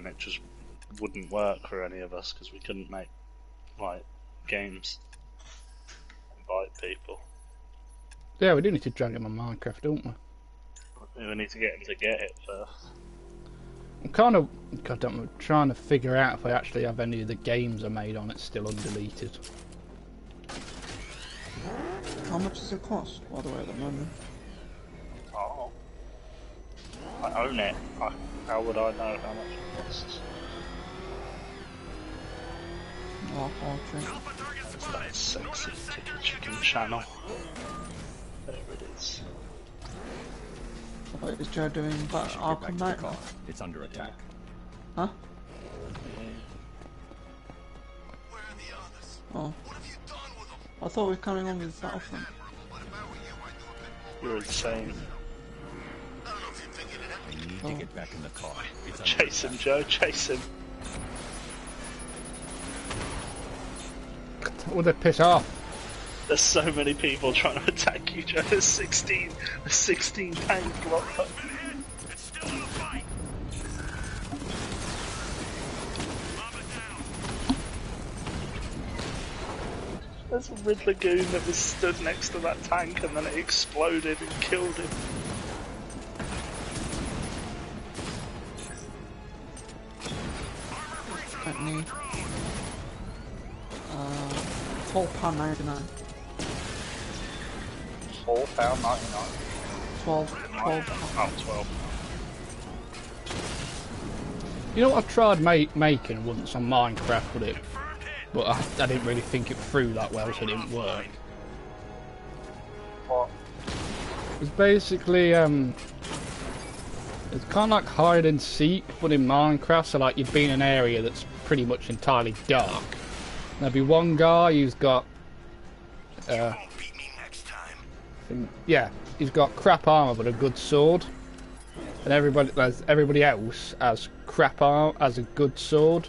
and it just wouldn't work for any of us because we couldn't make like games. Invite people. Yeah, we do need to drag him on Minecraft, don't we? We need to get him to get it first. I'm kind of trying to figure out if I actually have any of the games I made on it still undeleted. How much does it cost, by the way, at the moment? Oh. I own it. How would I know how much it costs? Oh, okay. It's that sexy chicken channel. There it is. What is Joe doing? But Arkham Knight? It's under attack. Huh? Where are the others? Oh. What have you done with them? I thought we were coming on with Battlefront. You're insane. I don't know if you figured it out. I need to get back in the car. It's under Chase him, Joe, chase him. Would they piss off? There's so many people trying to attack you, Joe. There's 16 tank blocked up. It's still in a fight. Mob it down. There's a Riddler goon that was stood next to that tank and then it exploded and killed him. Let me. £12.99. £4.99. 12. Oh, 12. You know what I've tried making once on Minecraft, but I didn't really think it through that well, so it didn't work. What? It was basically it's kind of like hide and seek, but in Minecraft. So like you'd be in an area that's pretty much entirely dark. There'd be one guy who's got yeah, he's got crap armor but a good sword, and everybody else has crap armor, has a good sword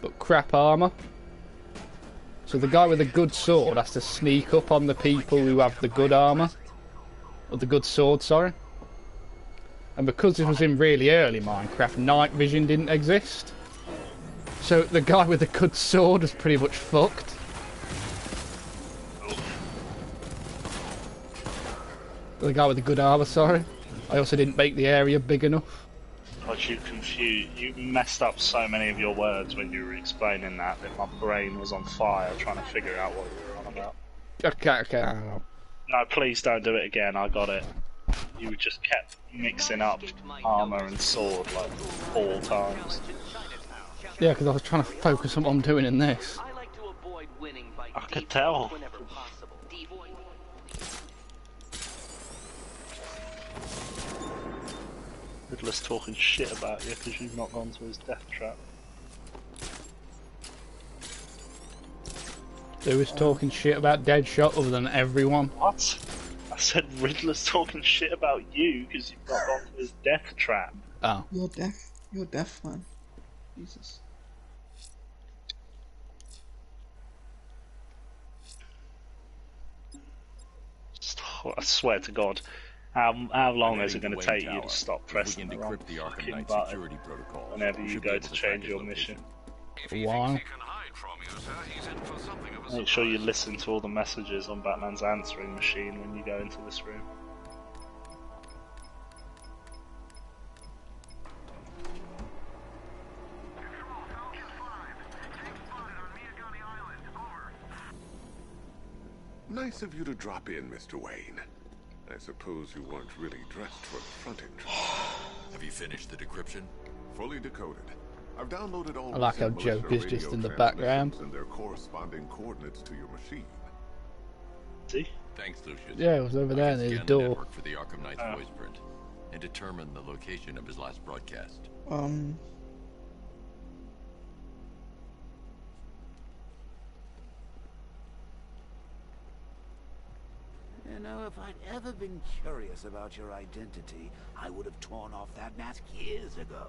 but crap armor. So the guy with the good sword has to sneak up on the people who have the good armor, or the good sword, sorry. And because this was in really early Minecraft, night vision didn't exist. So the guy with the good sword was pretty much fucked. The guy with the good armor, sorry. I also didn't make the area big enough. God, you messed up so many of your words when you were explaining that my brain was on fire trying to figure out what you were on about. Okay. No, please don't do it again, I got it. You just kept mixing up armor and sword like 4 times. Yeah, because I was trying to focus on what I'm doing in this. I could tell. Riddler's talking shit about you because you've not gone to his death trap. Who was talking shit about Deadshot other than everyone? What? I said Riddler's talking shit about you because you've not gone to his death trap. Oh. You're deaf. You're deaf, man. Jesus. I swear to God, how long is it going to take you to stop pressing the wrong fucking button whenever you go to change your mission? Wow. Make sure you listen to all the messages on Batman's answering machine when you go into this room. Nice of you to drop in, Mr. Wayne. I suppose you weren't really dressed for the front entrance. Have you finished the decryption? Fully decoded. I've downloaded all I like how militia Joke is just radio in the background. and their corresponding coordinates to your machine. See? Thanks, Lucius. Yeah, it was over there near the scan door. network for the Arkham Knight's voice print and determine the location of his last broadcast. You know, if I'd ever been curious about your identity, I would have torn off that mask years ago.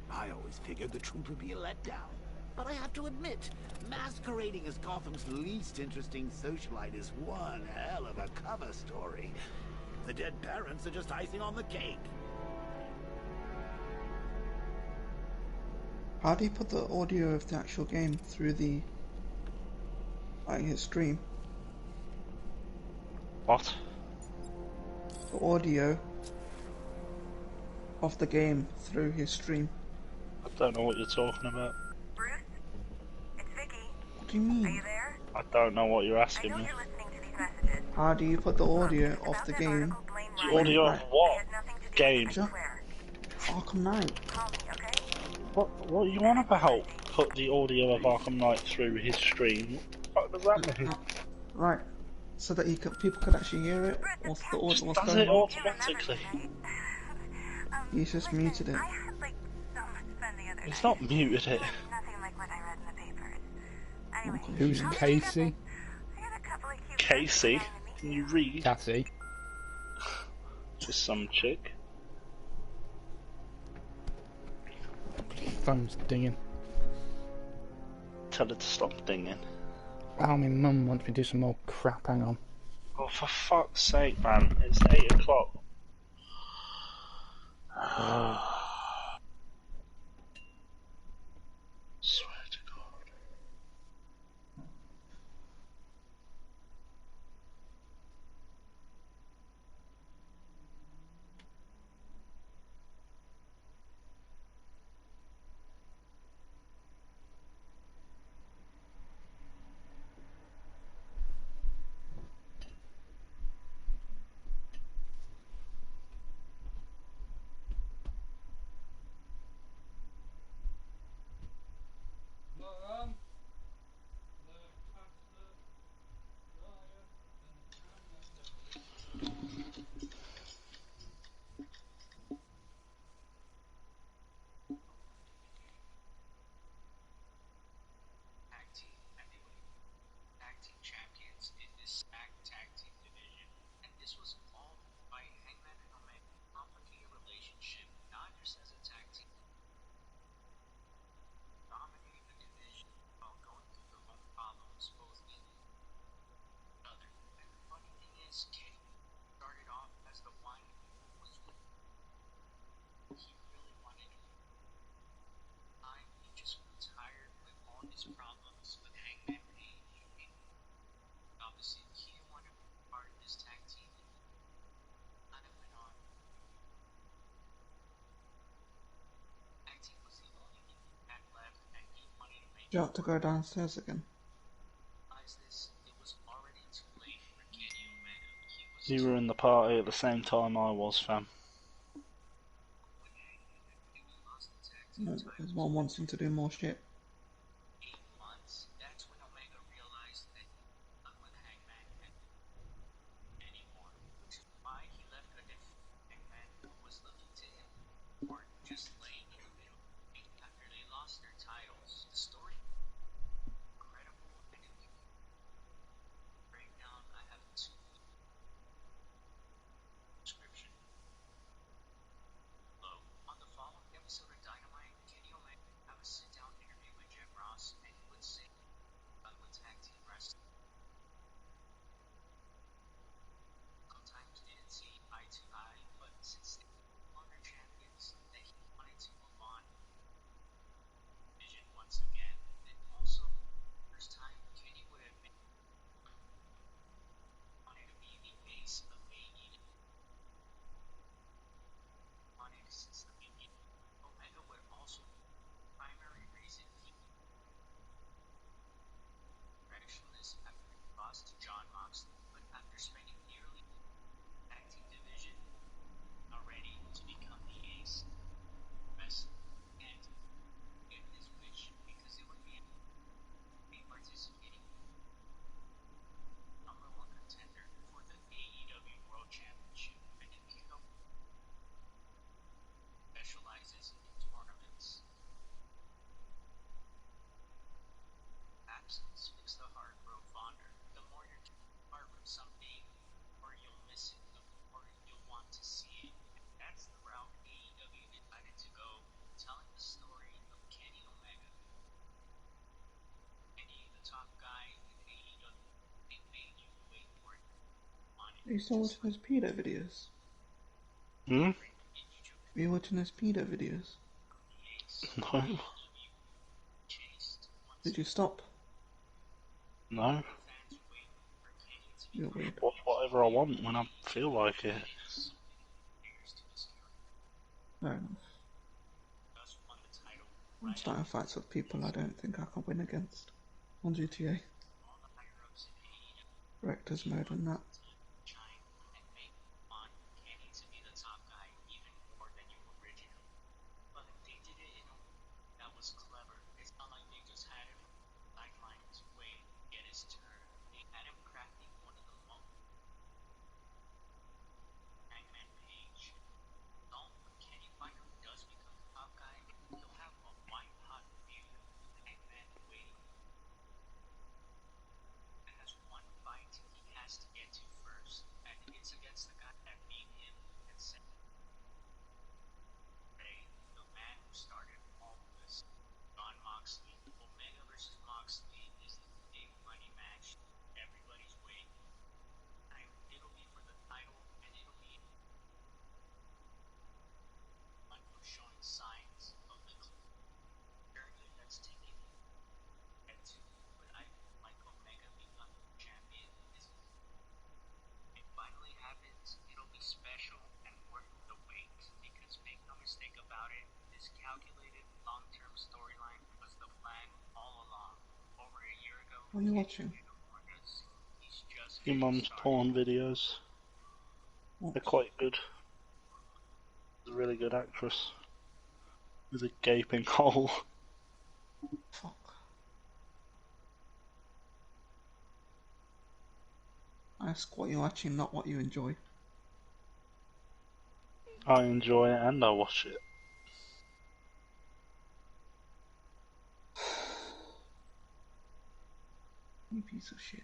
I always figured the truth would be a letdown. But I have to admit, masquerading as Gotham's least interesting socialite is one hell of a cover story. The dead parents are just icing on the cake. How do you put the audio of the actual game through the his stream? What? The audio of the game through his stream. I don't know what you're talking about. Bruce, it's Vicky. What do you mean? Are you there? I don't know what you're I asking know me. you're listening to these messages. How do you put the audio Look, of about the that game? article, blame The Ryan. audio of Right. It what? has nothing to do with Game. it, I swear. Arkham Knight. Call me, okay? What are you on about? Put the audio of Arkham Knight through his stream. What does that mean? Right. So that people could actually hear it. What's the audio? Just What's does going it on? automatically. He's just muted it. I had like so much fun the other He's night. not muted it. Nothing like what I read in the papers. Anyway, Who's Casey? I got a couple of cute Casey? girls who Can you read? Cassie. Just some chick. Phone's dinging. Tell her to stop dinging. Oh, my mum wants me to do some more crap. Hang on. Oh, for fuck's sake, man. It's 8 o'clock. Swear to God. You have to go downstairs again. You were in the party at the same time I was, fam. No, because one wants him to do more shit. Are you still watching those pedo videos? Hmm? Are you watching those pedo videos? No. Did you stop? No. You're weird. Whatever I want when I feel like it. Fair enough. I'm starting fights with people I don't think I can win against on GTA. Rector's mode and that. What are you watching? Your mum's porn videos. What? They're quite good. She's a really good actress. With a gaping hole. Fuck. Ask what you're watching, not what you enjoy. I enjoy it and I watch it. You piece of shit.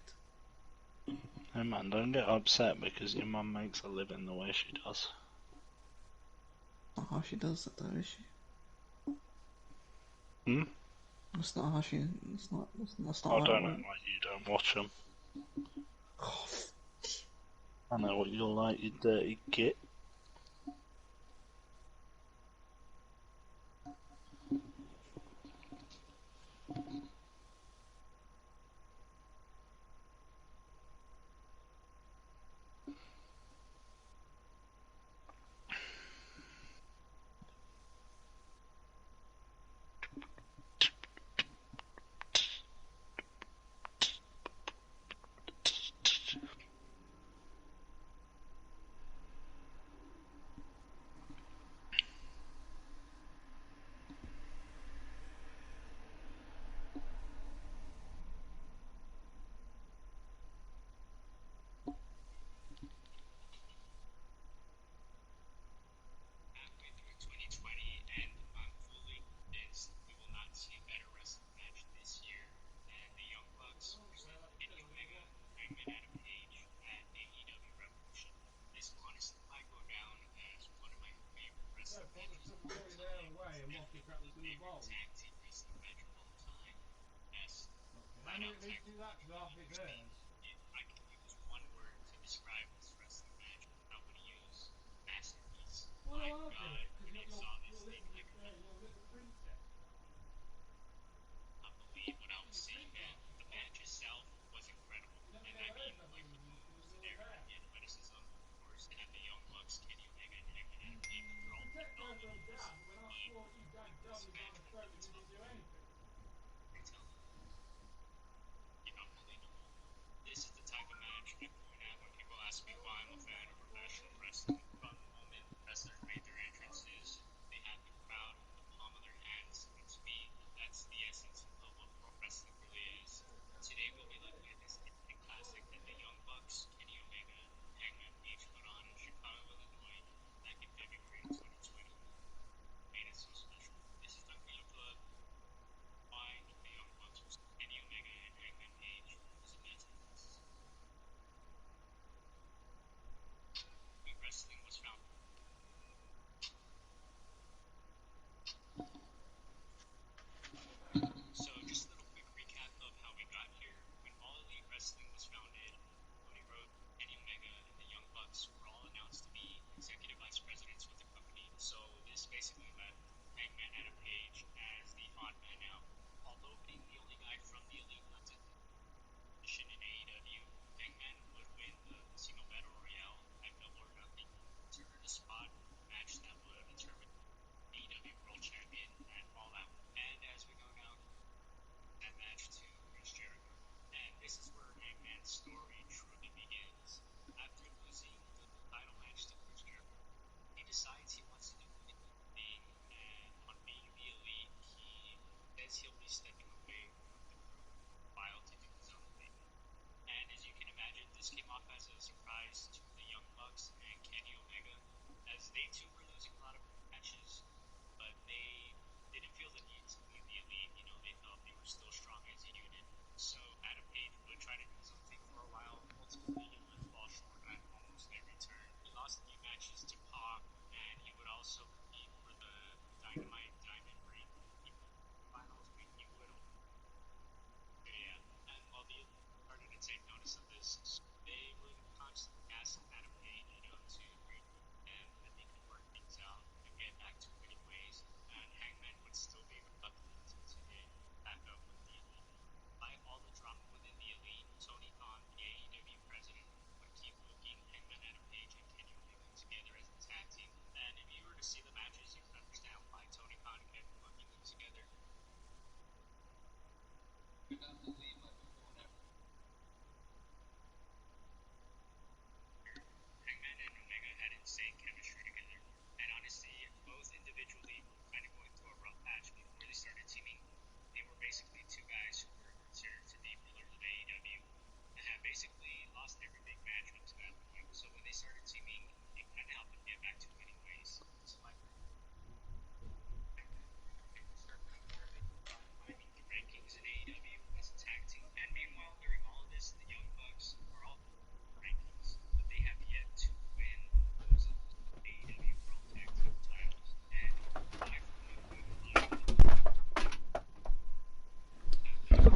Hey man, don't get upset because your mum makes a living the way she does. Not how she does it though, is she? Hmm? That's not how she. That's not I how it don't know works. why you don't watch them. I know what you're like, you dirty git.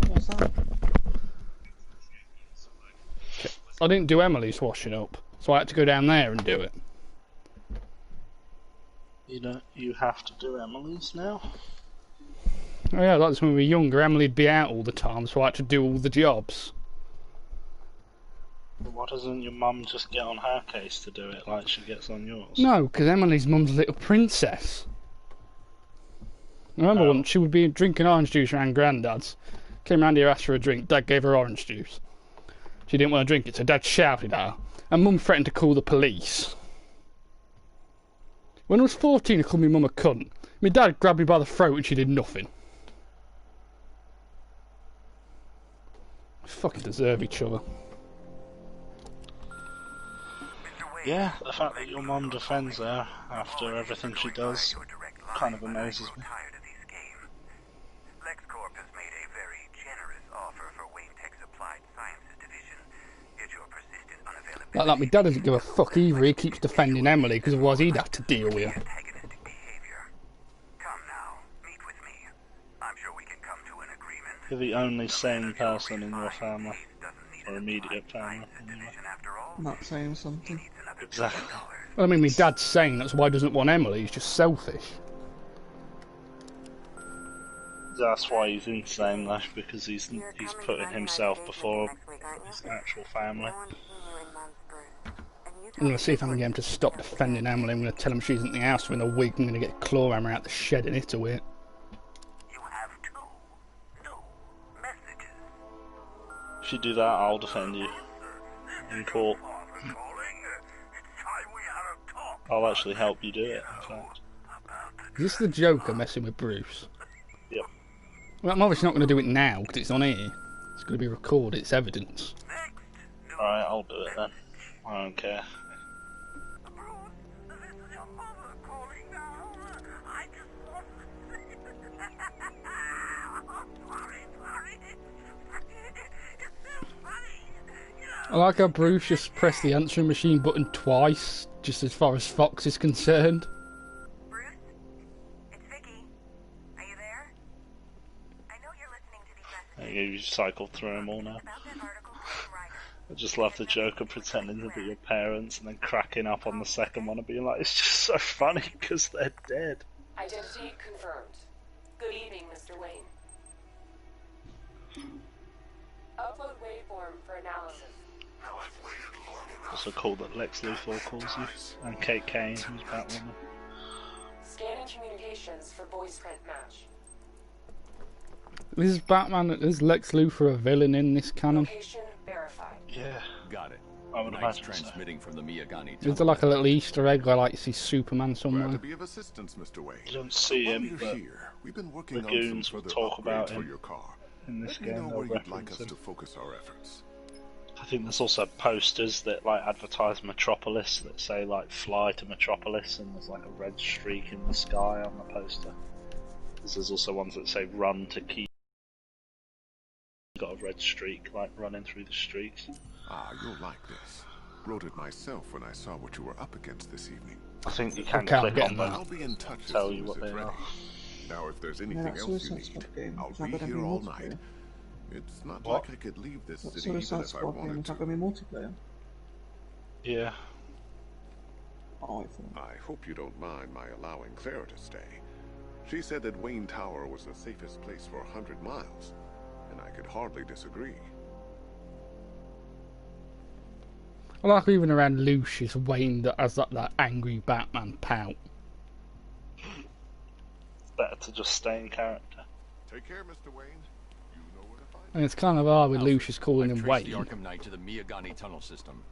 What's that? I didn't do Emily's washing up, so I had to go down there and do it. You have to do Emily's now? Oh yeah, like this when we were younger, Emily'd be out all the time, so I had to do all the jobs. But why doesn't your mum just get on her case to do it like she gets on yours? No, because Emily's mum's a little princess. I remember once she would be drinking orange juice around Grandad's. Came round here, asked for a drink. Dad gave her orange juice. She didn't want to drink it, so Dad shouted at her. And Mum threatened to call the police. When I was 14, I called my mum a cunt. My dad grabbed me by the throat and she did nothing. They fucking deserve each other. Yeah, the fact that your mum defends her after everything she does kind of amazes me. Like my dad doesn't give a fuck either, he keeps defending Emily because otherwise he'd have to deal with her. You're the only sane person in your family, or immediate family. Anyway. Not saying something. Exactly. Well, I mean, my dad's saying that's why he doesn't want Emily, he's just selfish. That's why he's insane, though, because he's putting himself before his actual family. I'm going to see if I can get him to stop defending Emily. I'm going to tell him she isn't in the house within a week. I'm going to get a claw hammer out the shed and hit her with it. If you do that, I'll defend you in court. I'll actually help you do it, in fact. Is this the Joker messing with Bruce? Yep. Well, I'm obviously not going to do it now because it's on here. It's going to be recorded, it's evidence. Alright, I'll do it then. I don't care. I like how Bruce just pressed the answering machine button twice, just as far as Fox is concerned. Bruce? It's Vicky. Are you there? I know you're listening to these messages. You cycled through them all now. I just love the Joker pretending to be your parents and then cracking up on the second one and being like, it's just so funny because they're dead. Identity confirmed. Good evening, Mr. Wayne. Upload waveform for analysis. Also cool that Lex Luthor calls you, and Kate Kane, who's Batwoman. Scanning communications for voice print match. Is Batman, is Lex Luthor a villain in this canon? Location verified. Yeah. Got it. I would imagine transmitting from the Miyagani. Is there like a little Easter egg where like you see Superman somewhere? Glad to be of assistance, Mr. Wayne. You don't see him, but we've been working the on goons some will further talk about upgrades for him your car. in this Let me game. know They'll where you'd like reference us him. to focus our efforts. I think there's also posters that like advertise Metropolis that say like fly to Metropolis, and there's like a red streak in the sky on the poster. There's also ones that say run to Key. Got a red streak like running through the streets. Ah, you'll like this. Wrote it myself when I saw what you were up against this evening. I think you can Okay, click on I'll that be in touch to tell as you soon what as they it's ready. are. Now, if there's anything that else you Suicide need, Squad game, I'll is that be gonna be here all multiplayer? night. It's not What? like I could leave this That city even Suicide if I Squad game, wanted is that to. going to be multiplayer? Yeah. Oh, I thought. I hope you don't mind my allowing Claire to stay. She said that Wayne Tower was the safest place for 100 miles, and I could hardly disagree. I like even around Lucius Wayne that has that angry Batman pout. It's better to just stay in character. Take care, Mr. Wayne. You know where to find me. And it's kind of hard with Lucius calling him Traced the Wayne. Arkham Knight to the Miyagani tunnel system.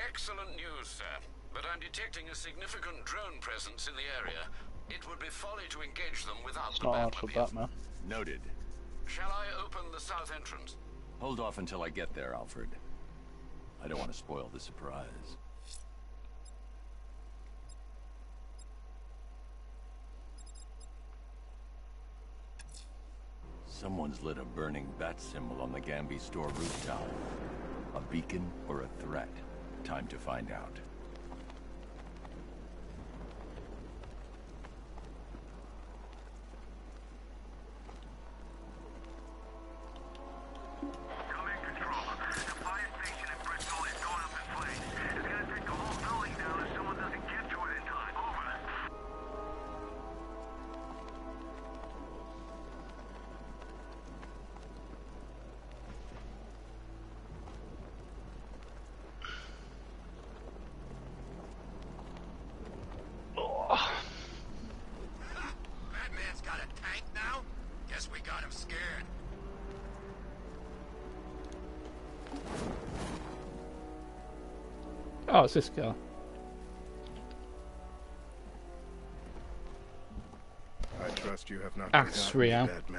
Excellent news, sir. But I'm detecting a significant drone presence in the area. It would be folly to engage them without It's the not hard for Batmobile. Batman. Noted. Shall I open the south entrance? Hold off until I get there, Alfred. I don't want to spoil the surprise. Someone's lit a burning bat symbol on the Gambi store rooftop. A beacon or a threat? Time to find out. Batman's got a tank now? Guess we got him scared. Oh, it's this guy. I trust you have not Asriel. forgotten me,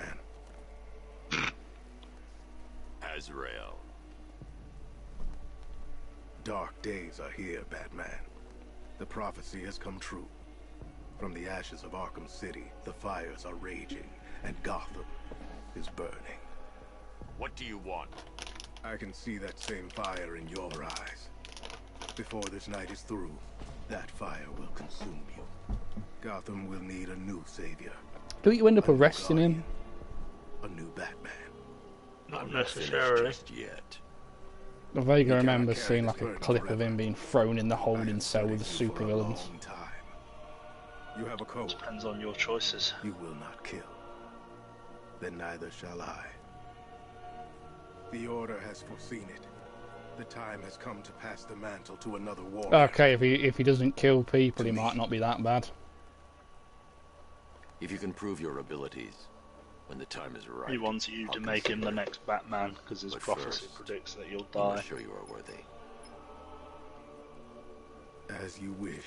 Batman. Azrael. Dark days are here, Batman. The prophecy has come true. From the ashes of Arkham City, the fires are raging, and Gotham is burning. What do you want? I can see that same fire in your eyes. Before this night is through, that fire will consume you. Gotham will need a new savior. Do you end up arresting him? A new Batman. Not necessarily. Just yet. I vaguely remember seeing like a clip of him being thrown in the holding cell with the supervillains. You have a code. Depends on your choices. You will not kill. Then neither shall I. The Order has foreseen it. The time has come to pass the mantle to another warrior. Okay, if he doesn't kill people, he might not be that bad. If you can prove your abilities, when the time is right. He wants you to make him the next Batman because his But prophecy first, predicts that you'll I die. must show you are worthy. As you wish.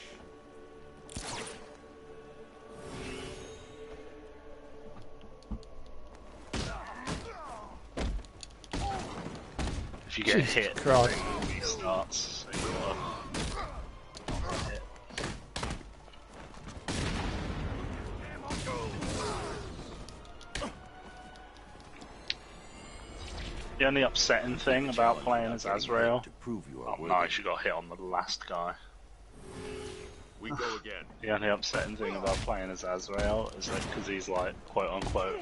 If you get Jesus hit, Christ. he starts. So you gotta hit. The only upsetting thing about playing as Azrael, To prove you are oh worthy. nice, you got hit on the last guy. We go again. The only upsetting thing about playing as Azrael is that because he's like quote unquote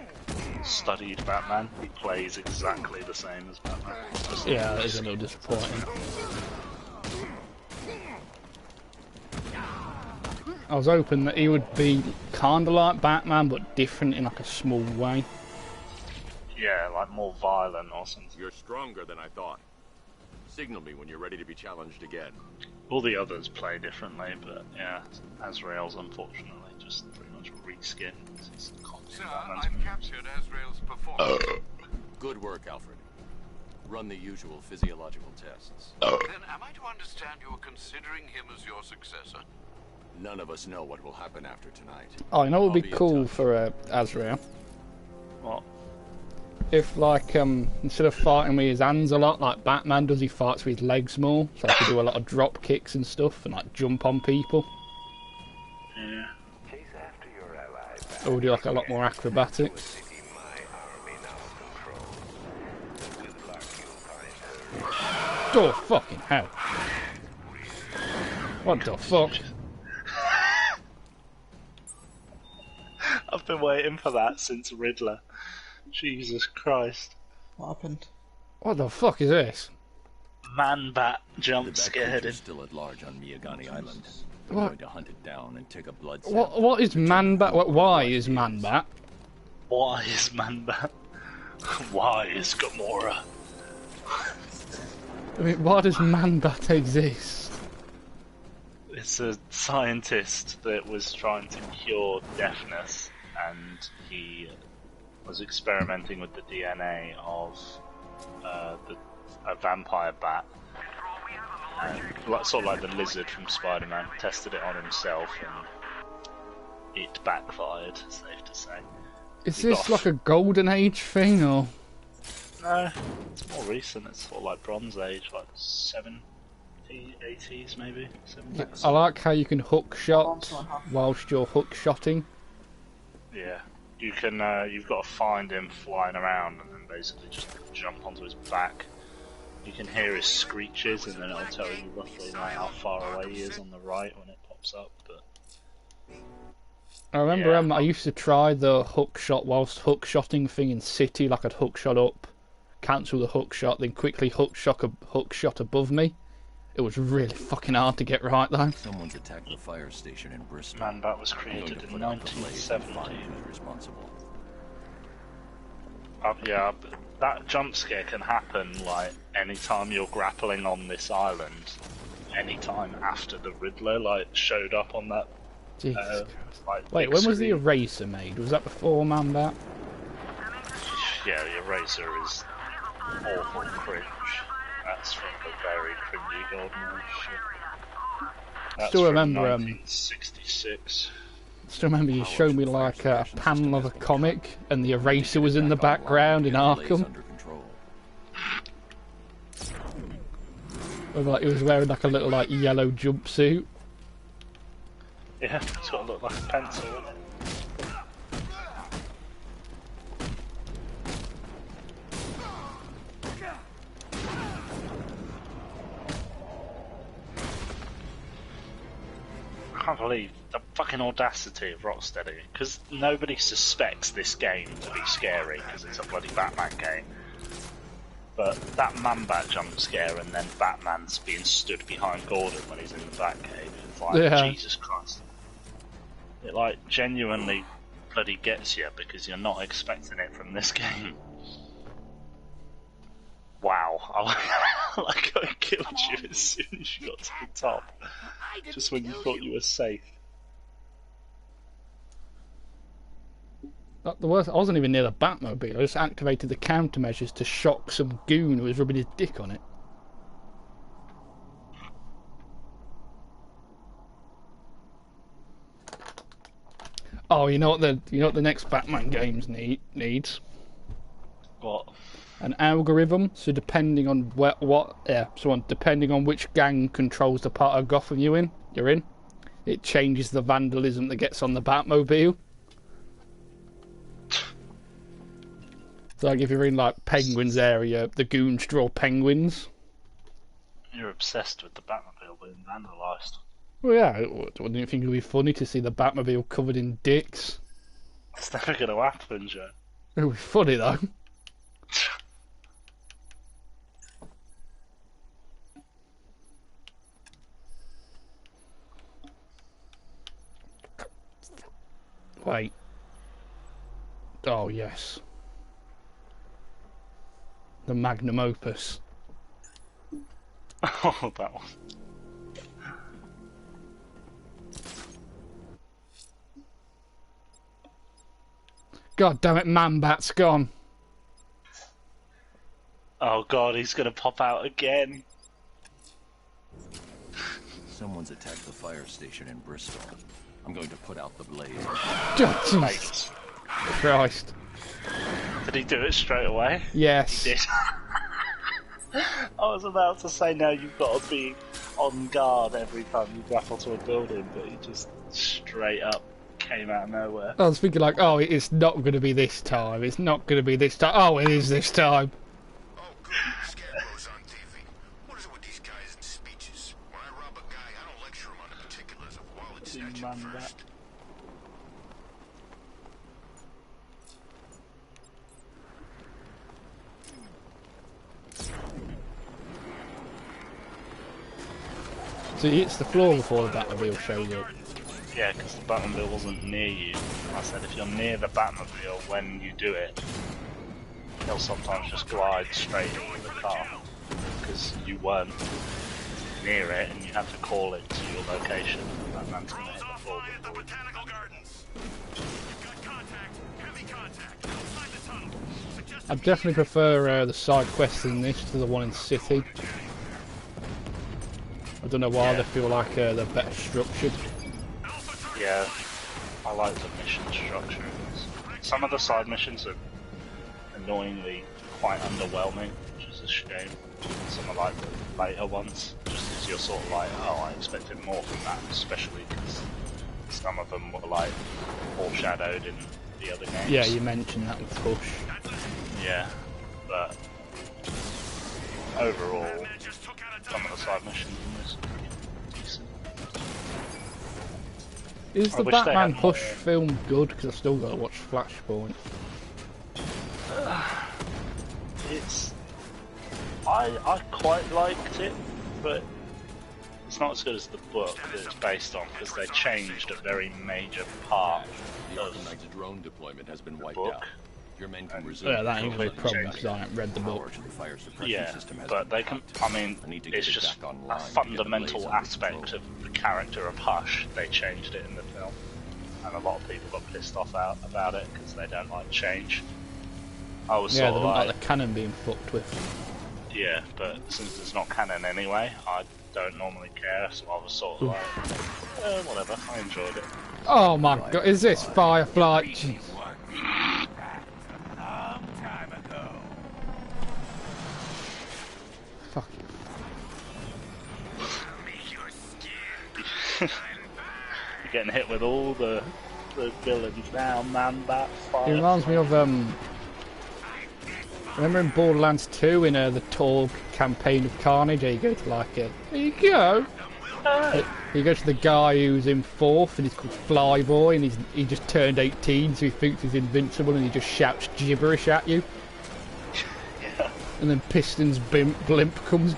studied Batman, he plays exactly the same as Batman. Yeah, that is a little disappointing. I was hoping that he would be kinda like Batman, but different in like a small way. Yeah, like more violent or something. You're stronger than I thought. Signal me when you're ready to be challenged again. All the others play differently, but yeah, Azrael's unfortunately just pretty much reskinned. It's Sir, Batman's I've moves. captured Azrael's performance. Good work, Alfred. Run the usual physiological tests. Then am I to understand you're considering him as your successor? None of us know what will happen after tonight. Oh, you know what would I'll be in cool touch. for Azrael? What? If like instead of fighting with his hands a lot like Batman does, he fights with his legs more, so he can do a lot of drop kicks and stuff and like jump on people. Yeah. Or do like a lot more acrobatics. Oh fucking hell. What the fuck? I've been waiting for that since Riddler. Jesus Christ. What happened? What the fuck is this? Man-Bat The jump bat scared him. creature's still at large on Miyagani Island. I'm What? going to hunt it down and take a blood sample. What is Man-Bat? Why is Man-Bat? Why is Man-Bat? Why is Gamora? I mean, why does Man-Bat exist? It's a scientist that was trying to cure deafness, and he was experimenting with the DNA of a vampire bat. Sort of like the lizard from Spider-Man, tested it on himself and it backfired, safe to say. Is He this got- like a golden age thing or? No, it's more recent, it's sort of like Bronze Age, like 70s, 80s maybe? 70s. I like how you can hook shot whilst you're hook shotting. Yeah. You can, you've got to find him flying around and then basically just jump onto his back. You can hear his screeches and then it'll tell you roughly like how far away he is on the right when it pops up, but... I remember I used to try the hook shot whilst hook shotting thing in City, like I'd hook shot up, cancel the hook shot, then quickly hook shot above me. It was really fucking hard to get right though. Someone's attacked the fire station in Bristol. Man, that was created in 1970. Responsible. Yeah, but that jump scare can happen like anytime you're grappling on this island, anytime after the Riddler like showed up on that. Jesus like, Wait, when was the screen. Eraser made? Was that before Man-Bat? Yeah, the Eraser is awful cringe. That's from the very cringy golden age shit. That's Still from remember 1966. Still remember you showed me like a panel of a comic and the Eraser was in the background in Arkham. Or like he was wearing like a little like yellow jumpsuit. Yeah, it's got to look like a pencil, isn't it? I can't believe the fucking audacity of Rocksteady, because nobody suspects this game to be scary because it's a bloody Batman game. But that Man-Bat jump scare and then Batman's being stood behind Gordon when he's in the Batcave, it's like, Jesus Christ. It like genuinely bloody gets you because you're not expecting it from this game. Wow, I killed you as soon as you got to the top. Just when you thought you were safe. The worst, I wasn't even near the Batmobile, I just activated the countermeasures to shock some goon who was rubbing his dick on it. Oh, you know what the next Batman games needs? What? An algorithm. So depending on depending on which gang controls the part of Gotham you're in, it changes the vandalism that gets on the Batmobile. So like if you're in like Penguins area, the goons draw penguins. You're obsessed with the Batmobile being vandalised. Well, yeah, wouldn't you think it would be funny to see the Batmobile covered in dicks? It's never going to happen, Joe. It would be funny though. Wait. Oh, yes. The magnum opus. Oh, that one. God damn it, Man-Bat's gone. Oh god, he's gonna pop out again. Someone's attacked the fire station in Bristol. I'm going to put out the blaze. Oh, Jesus Christ. Did he do it straight away? Yes. He did. I was about to say now you've got to be on guard every time you grapple to a building, but he just straight up came out of nowhere. I was thinking like, oh, it's not going to be this time. It's not going to be this time. Oh, it is this time. Oh, good. Scarecrow's on TV. What is it with these guys and speeches? When I rob a guy, I don't lecture him on the particulars of wallet snatching first. So he hits the floor before the Batmobile shows up. Yeah, because the Batmobile wasn't near you. I said if you're near the Batmobile when you do it, he'll sometimes just glide straight into the car. Because you weren't near it and you had to call it to your location. Batman's going to hit the floor before. I definitely prefer the side quests in this to the one in City. I don't know why, they feel like they're better structured. Yeah, I like the mission structure. Some of the side missions are annoyingly quite underwhelming, which is a shame. Some of like the later ones, just because you're sort of like, oh, I expected more from that, especially because some of them were like foreshadowed in the other games. Yeah, you mentioned that with Push. Yeah, but overall, some of the side missions in this are decent. Is the wish they Batman had Push more. film good? Because I've still got to watch Flashpoint. I quite liked it, but it's not as good as the book that it's based on, because they changed a very major part The of Arkham Knight's drone deployment has been the wiped book. out. Your men can resume. Yeah, that ain't completely a problem changed. because I haven't read the book. Power to the fire suppression Yeah, system has but been they can. cut. I mean, I need to it's get it just back a online to get the fundamental blaze under aspect control. of the character of Hush. They changed it in the film, and a lot of people got pissed off about it because they don't like change. I was Yeah, sort they of don't like, like the canon being fucked with. yeah, but since it's not canon anyway, I don't normally care. So I was sort of like, whatever. I enjoyed it. Oh my god, is this Firefly? Jeez. Fuck you. You're getting hit with all the villains now, man. That It reminds me of remember in Borderlands 2 in the Torg campaign of Carnage, you go to like there you go. You go to the guy who's in 4th and he's called Flyboy and he just turned 18 so he thinks he's invincible and he just shouts gibberish at you. Yeah. And then Piston's blimp comes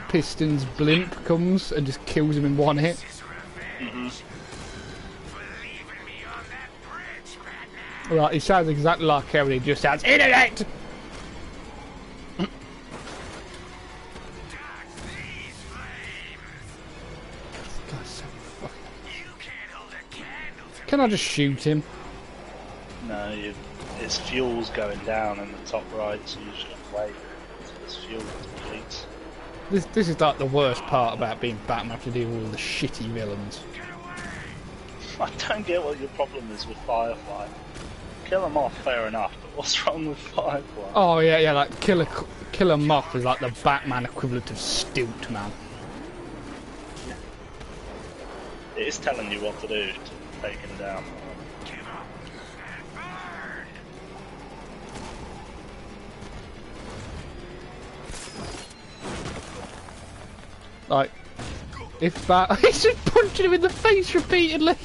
Piston's blimp comes and just kills him in one hit. Right, he sounds exactly like Kevin, he just sounds intellect! Can I just shoot him? No, his fuel's going down in the top right, so you should wait until his fuel depletes. This is like the worst part about being Batman, to deal with all the shitty villains. I don't get what your problem is with Firefly. Kill him off, fair enough, but what's wrong with Firefly? Oh yeah, like Killer Moth is like the Batman equivalent of Stilt Man. It is telling you what to do to take him down. Like, if he's just punching him in the face repeatedly.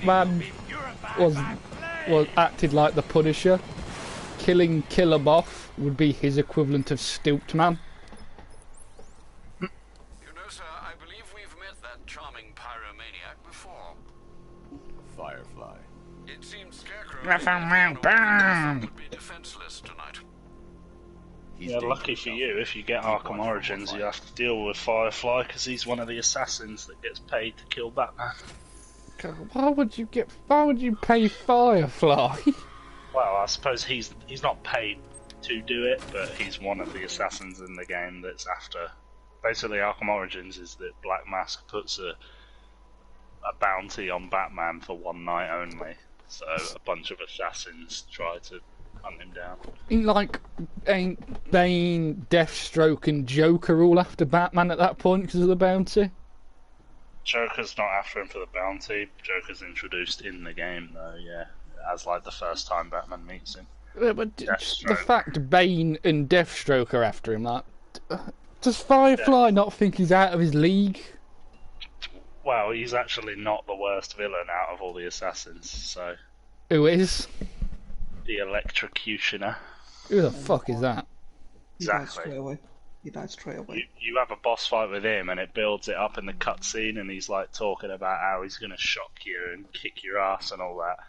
Man was acted like the Punisher. Killing Killer Moth would be his equivalent of Stilt Man. You know, sir, I believe we've met that charming pyromaniac before. Firefly. It seems Scarecrow would be defenseless tonight. Yeah, lucky for you, if you get Arkham Origins, you have to deal with Firefly because he's one of the assassins that gets paid to kill Batman. God, why would you pay Firefly? Well, I suppose he's not paid to do it, but he's one of the assassins in the game that's after. Basically, Arkham Origins is that Black Mask puts a bounty on Batman for one night only, so a bunch of assassins try to hunt him down. Ain't Bane, Deathstroke and Joker all after Batman at that point because of the bounty? Joker's not after him for the bounty. Joker's introduced in the game, though, yeah, as like the first time Batman meets him. Yeah, but the fact Bane and Deathstroke are after him, like, does Firefly not think he's out of his league? Well, he's actually not the worst villain out of all the assassins, so... Who is? The Electrocutioner. Who the fuck is that? Exactly. He died straight away. You have a boss fight with him and it builds it up in the cutscene and he's like talking about how he's going to shock you and kick your ass and all that.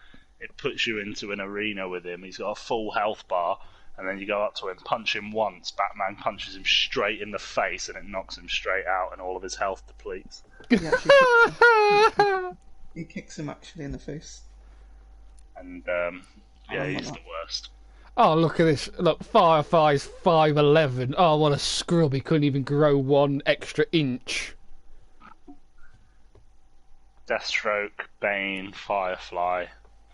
It puts you into an arena with him. He's got a full health bar and then you go up to him, punch him once, Batman punches him straight in the face and it knocks him straight out and all of his health depletes. He kicks him actually in the face. And yeah, he's the worst. Oh, look at this. Look, Firefly's 5'11". Oh, what a scrub. He couldn't even grow 1 extra inch. Deathstroke, Bane, Firefly,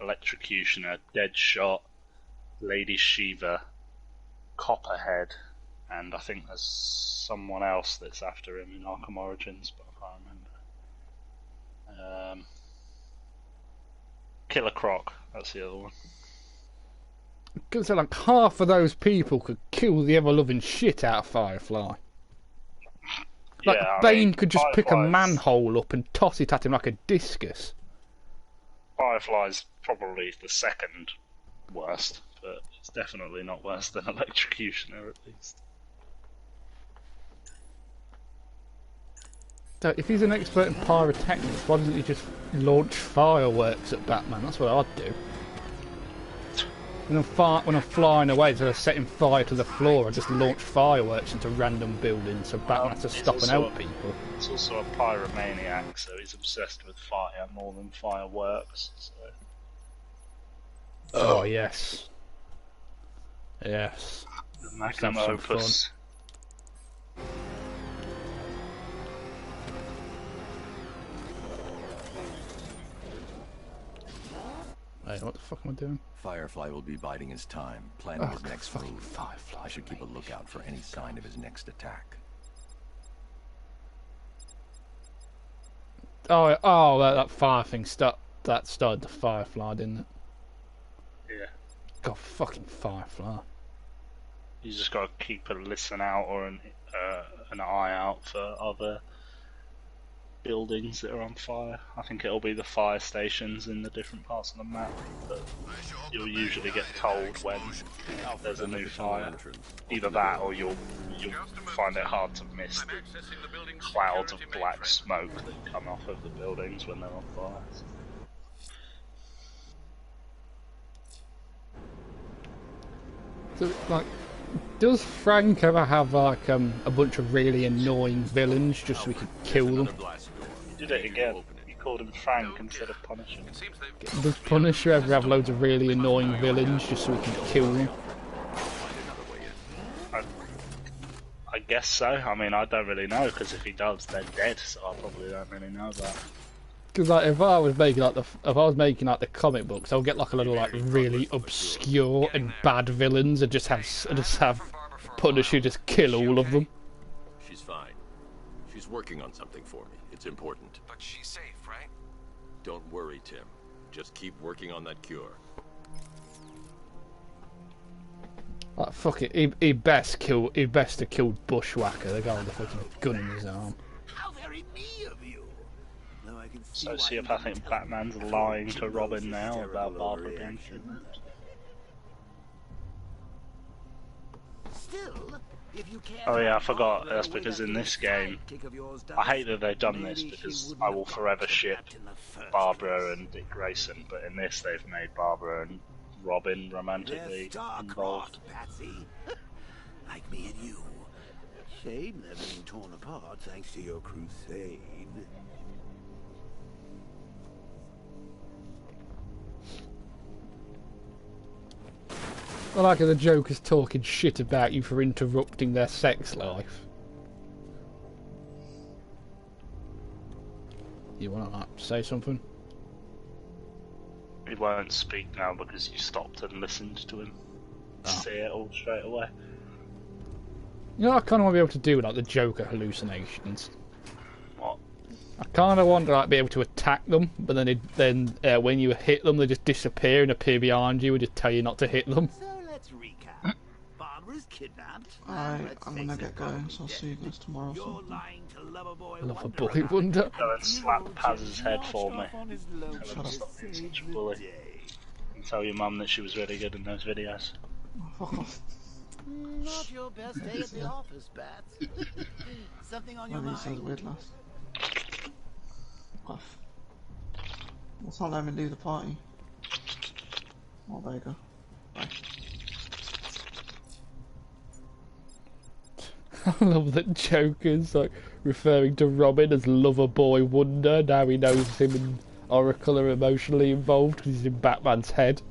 Electrocutioner, Deadshot, Lady Shiva, Copperhead, and I think there's someone else that's after him in Arkham Origins, but I can't remember. Killer Croc, that's the other one. Because like half of those people could kill the ever-loving shit out of Firefly. Like Yeah, Bane could just pick a Firefly's- manhole up and toss it at him like a discus. Firefly's probably the second worst, but it's definitely not worse than Electrocutioner at least. So if he's an expert in pyrotechnics, why doesn't he just launch fireworks at Batman? That's what I'd do. When I'm flying away, instead of setting fire to the floor, I just launch fireworks into random buildings so Batman has to stop and help people. He's also a pyromaniac, so he's obsessed with fire more than fireworks. So. Oh yes. Yes. The magnum opus. Hey, what the fuck am I doing? Firefly will be biding his time, planning his God, next fucking move. Firefly. I should keep a lookout for any sign of his next attack. Oh, that fire thing that started the Firefly, didn't it? Yeah. God, fucking Firefly. You just got to keep a listen out or an eye out for other buildings that are on fire. I think it'll be the fire stations in the different parts of the map, but you'll usually get told when there's a new fire. Either that, or you'll find it hard to miss the clouds of black smoke that come off of the buildings when they're on fire. So, like, does Frank ever have like a bunch of really annoying villains just so we could kill them? You did it again. You called him Frank instead of Punisher. Does Punisher ever have loads of really annoying villains just so we can kill them? I guess so. I mean, I don't really know, because if he does, they're dead, so I probably don't really know that. Because like, if I was making like the comic books, I'll get like a little like really obscure and bad villains and just have Punisher just kill all of them. She's fine. She's working on something for me. It's important. But she's safe, right? Don't worry, Tim. Just keep working on that cure. Like fuck it, he best have killed Bushwhacker, the guy with the fucking gun in his arm. How very me of you. Though I can see why you Sociopathic didn't tell Batman's me. lying to Robin now about Barbara being kidnapped. Still, if you can't Oh yeah, I help forgot. Barbara That's when because that in this little game, sidekick of yours I dies, hate that they've done this maybe she because wouldn't I have will got forever ship kidnapped in the first Barbara place. and Dick Grayson, but in this they've made Barbara and Robin romantically They're star-crossed, involved. Patsy. Like me and you. Shame they're being torn apart thanks to your crusade. I like how the Joker's talking shit about you for interrupting their sex life. You wanna like, say something? He won't speak now because you stopped and listened to him say it all straight away. You know what I kinda wanna be able to do with like the Joker hallucinations? What? I kinda want to like be able to attack them, but then when you hit them they just disappear and appear behind you and just tell you not to hit them. So let's recap. Barbara's kidnapped. I'm gonna get going, so I'll see you guys tomorrow. You're So. lying to Loverboy Loverboy Wonder. Go and slap Paz's head for me. on his Tell him to stop being such a bully. And tell your mum that she was really good in those videos. Fuck off. Not your best day at the office, Bats. Something on your Maybe he says mind? weird last. Off. Let's not let me leave the party. Oh, there you go. Bye. I love that Joker's like referring to Robin as Loverboy Wonder. Now he knows him and Oracle are emotionally involved because he's in Batman's head.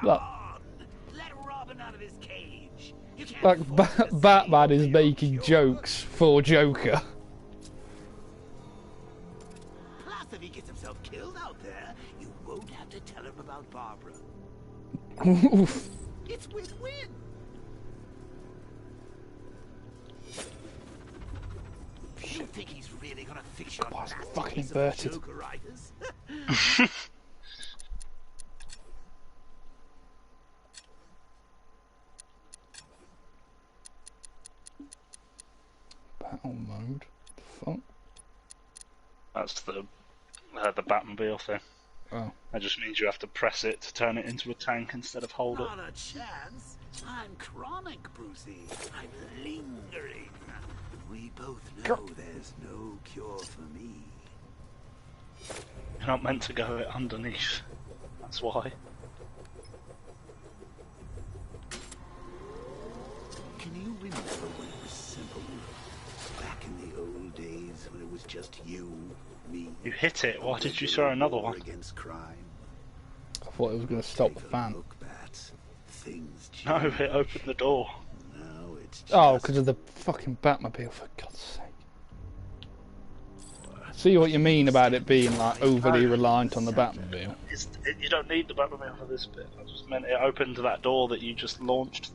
Like, Let Robin out of his cage. You can't like force the Batman same is way making you're jokes for Joker. Plus, if he gets himself killed out there, you won't have to tell him about Barbara. Oof. It's win-win. think he's really gonna fix your Why is it nasty fucking piece of inverted? Jokeritis? Battle mode. Fuck. That's the Batmobile thing. Oh. That just means you have to press it to turn it into a tank instead of hold it. Not a chance. I'm chronic, Brucey. I'm lingering. We both know there's no cure for me. You're not meant to go underneath. That's why. Can you remember when it was simple? Back in the old days when it was just you, me. You hit it. Why did you throw another one? Against crime. I thought it was going to stop the fan. No, it opened the door. Now it's Oh, because of the fucking Batmobile, for God's sake. See what you mean about it being like overly reliant on the Batmobile. You don't need the Batmobile for this bit. I just meant it opened that door that you just launched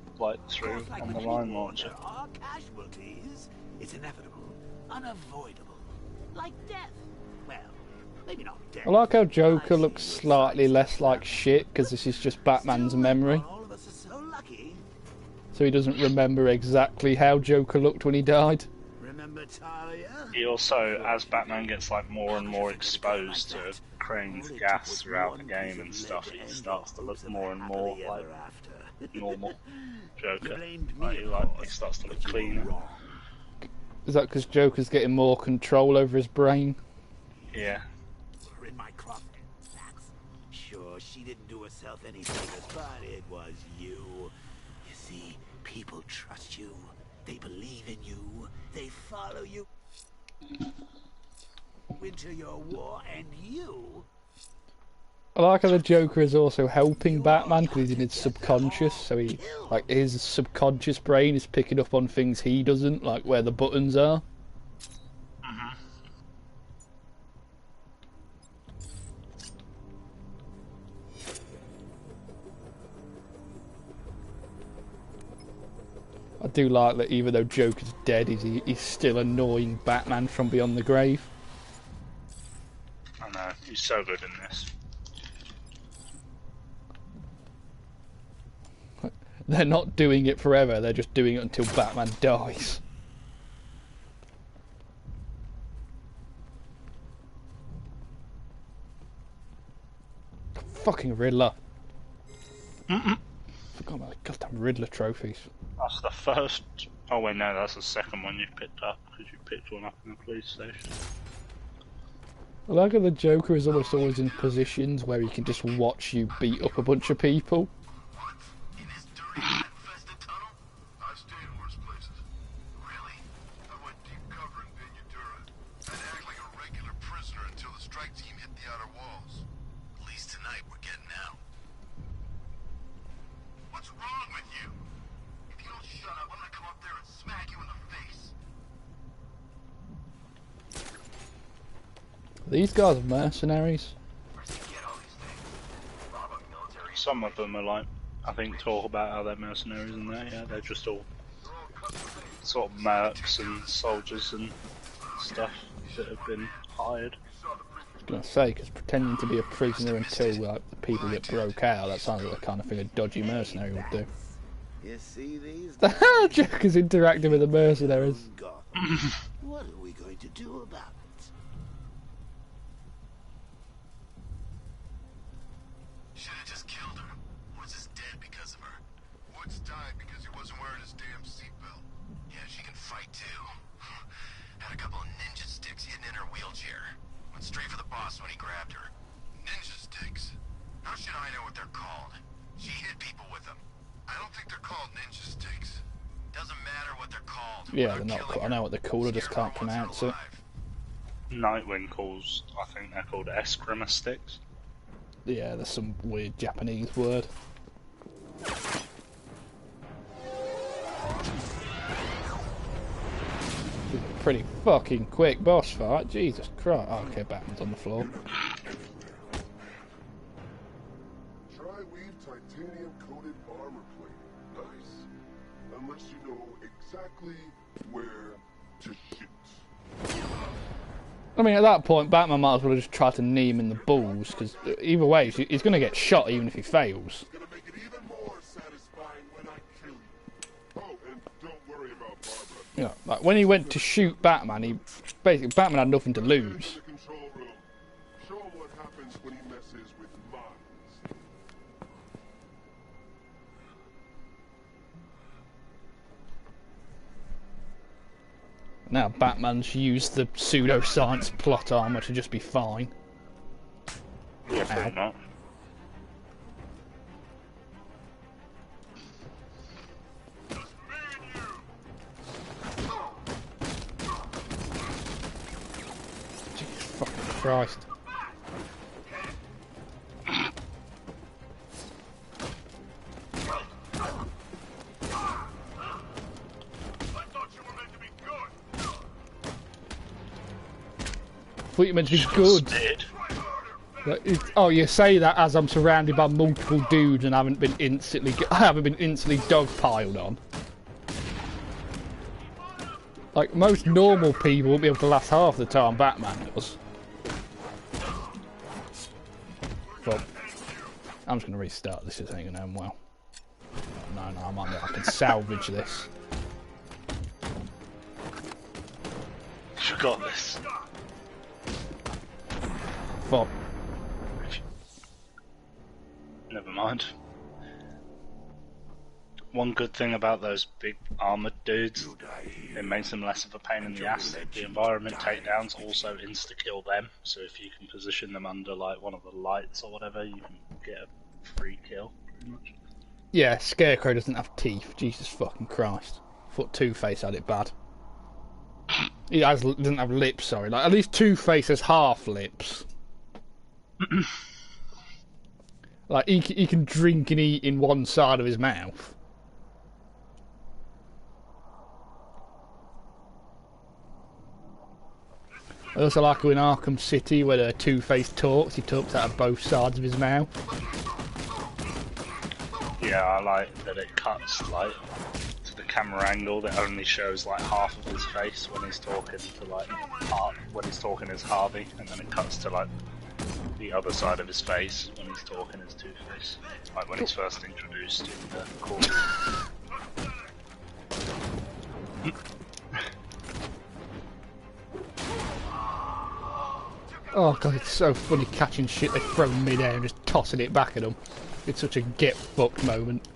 through on the line launcher. There are casualties. It's inevitable, unavoidable, like death. Well, maybe not death. I like how Joker looks slightly less like shit because this is just Batman's memory. All of us are so lucky. So he doesn't remember exactly how Joker looked when he died. Remember Talia? He also, as Batman gets like more and more exposed to Crane's gas throughout the game and stuff, he starts to look more and more like normal Joker. He starts to look cleaner. Is that because Joker's getting more control over his brain? Yeah. We're in my coffin. Sure, she didn't do herself any favors, but it was you. You see, people trust you. They believe in you. They follow you into your war, and you. I like how the Joker is also helping Batman because he's in his subconscious, so he, like, his subconscious brain is picking up on things he doesn't, like where the buttons are. I do like that even though Joker's dead, he's still annoying Batman from beyond the grave. I know, he's so good in this. They're not doing it forever, they're just doing it until Batman dies. Fucking Riddler. Forgot about the goddamn Riddler trophies. That's the first. Oh wait, no, that's the second one you've picked up because you picked one up in the police station. I like how the Joker is almost always in positions where he can just watch you beat up a bunch of people. In this dirty, infested tunnel? I've stayed in worse places. Really? I went deep cover in Ventura. I'd act like a regular prisoner until the strike team hit the outer walls. At least tonight we're getting out. What's wrong with you? If you don't shut up, I'm gonna come up there and smack you in the face. These guys are mercenaries. Some of them are like, I think, talk about how they're mercenaries and that. Yeah, they're just all sort of mercs and soldiers and stuff that have been hired. I was going to say, because pretending to be a prisoner until like the people get broke out, that sounds like the kind of thing a dodgy mercenary would do. You see these? The hell, Joker's interacting with the mercenaries. What are we going to do about it? Should have just killed her. Woods is dead because of her. Woods died because he wasn't wearing his damn seatbelt. Yeah, she can fight too. Had a couple of ninja sticks hidden in her wheelchair. Went straight for the boss when he grabbed her. Ninja sticks? How should I know what they're called? She hit people with them. I don't think they're called ninja sticks. Doesn't matter what they're called. Yeah, they're not. I know what they're called. I just can't pronounce it. Nightwing calls, I think they're called eskrima sticks. Yeah, there's some weird Japanese word. Pretty fucking quick boss fight, Jesus Christ. Oh, okay, Batman's on the floor. Tri-weave titanium coated armor plate. Nice. Unless you know exactly where to shoot. I mean, at that point, Batman might as well have just tried to knee him in the balls, because either way, he's going to get shot even if he fails. Gonna make it even more satisfying when I kill you. Oh, and don't worry about Barbara. You know, like when he went to shoot Batman, Batman had nothing to lose. The control room. Show him what happens when he messes with minds. Now Batman's used the pseudoscience plot armor to just be fine. Yeah, pretty much. Jesus fucking Christ. I thought you meant to be good. Oh, you say that as I'm surrounded by multiple dudes and I haven't been instantly dogpiled on. Like most normal people won't be able to last half the time Batman does. Well, I'm just gonna restart this. This ain't gonna end well. No, I can salvage this. Forgot this. Fuck. Never mind. One good thing about those big armoured dudes, it makes them less of a pain in the ass. The environment takedowns also insta-kill them, so if you can position them under like one of the lights or whatever, you can get a free kill, pretty much. Yeah, Scarecrow doesn't have teeth. Jesus fucking Christ. I thought Two-Face had it bad. He doesn't have lips, sorry. Like, at least Two-Face has half lips. Like, he can drink and eat in one side of his mouth. I also like in Arkham City where the Two-Face talks, he talks out of both sides of his mouth. Yeah, I like that it cuts, like, to the camera angle that only shows, like, half of his face when he's talking to, like, when he's talking as Harvey, and then it cuts to, like, the other side of his face when he's talking as Two-Face. Like, when he's first introduced in the court. Oh god, it's so funny catching shit they throw mid-air and just tossing it back at them. It's such a get-fucked moment.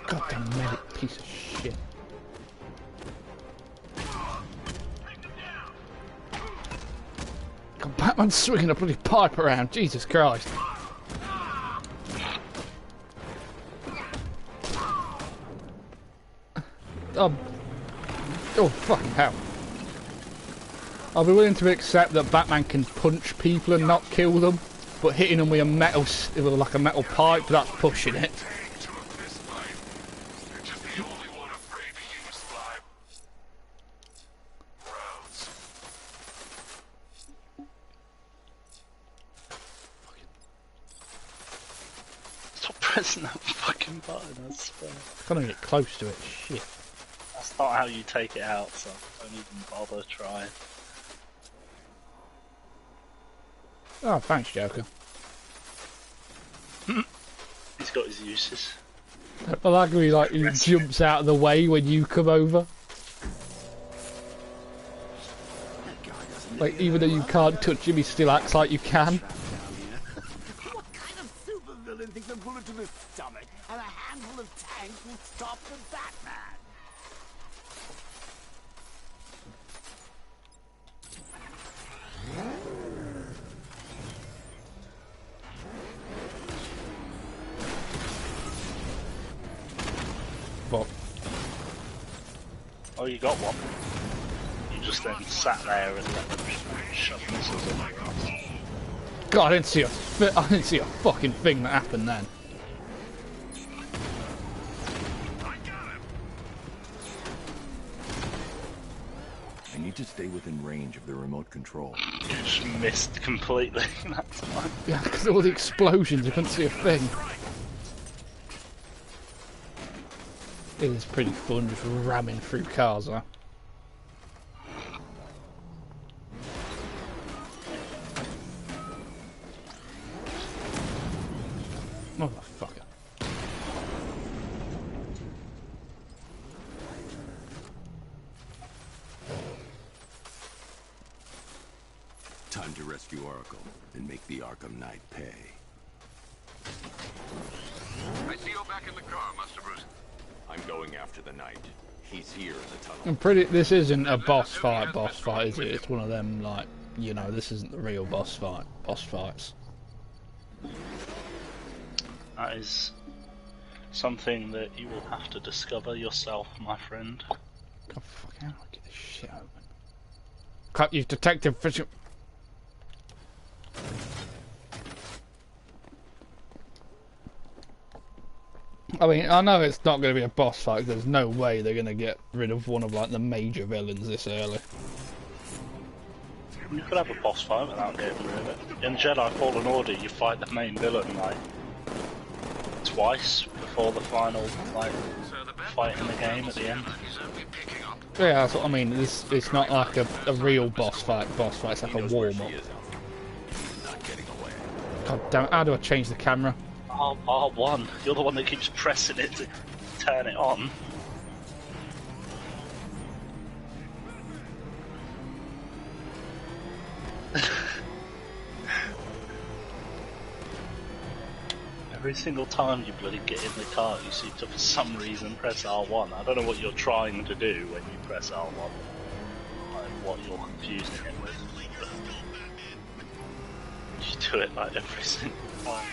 Goddamn medic piece of shit. God, Batman's swinging a bloody pipe around, Jesus Christ. Oh fucking hell. I'll be willing to accept that Batman can punch people and not kill them, but hitting them with a metal pipe, that's pushing it. Stop pressing that fucking button, I swear. Can't even get close to it, shit. That's not how you take it out, so don't even bother trying. Oh, thanks, Joker. He's got his uses. I like how he jumps out of the way when you come over. Like, even though you can't touch him, he still acts like you can. What kind of supervillain thinks a bullet to the stomach and a handful of tanks will stop the Batman? But Oh, you got one. You just then sat there and let them shove missiles in your ass. God, I didn't see a fucking thing that happened then. I need to stay within range of the remote control. You just missed completely. That's fine. Yeah, because of all the explosions, I couldn't see a thing. It is pretty fun just ramming through cars, though. Motherfucker. Time to rescue Oracle and make the Arkham Knight pay. I see you back in the car, Master Bruce. I'm going after the Knight. He's here in the tunnel. I'm pretty. This isn't a boss fight, is it? It's one of them, like, you know, this isn't the real boss fights. That is something that you will have to discover yourself, my friend. God, fuck, how do I get this shit open? Crap, you've detected visual. I mean, I know it's not going to be a boss fight. There's no way they're going to get rid of one of like the major villains this early. You could have a boss fight without getting rid of it. In Jedi Fallen Order, you fight the main villain like twice before the final like fight in the game at the end. Yeah, that's what I mean. It's not like a real boss fight. It's like a warm up. God damn it! How do I change the camera? R1. You're the one that keeps pressing it to turn it on. Every single time you bloody get in the car, you seem to, for some reason, press R1. I don't know what you're trying to do when you press R1. Like, what you're confusing it with. You do it like every single time.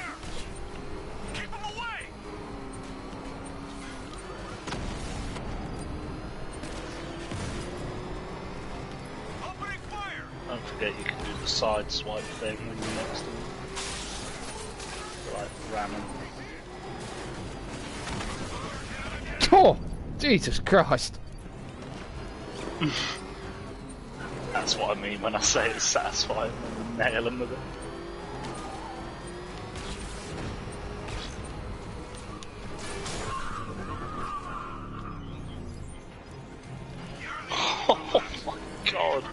Don't forget you can do the side swipe thing when you're next to them. Like ramming. Oh, Jesus Christ! That's what I mean when I say it's satisfying when you nail them with it. Oh my god!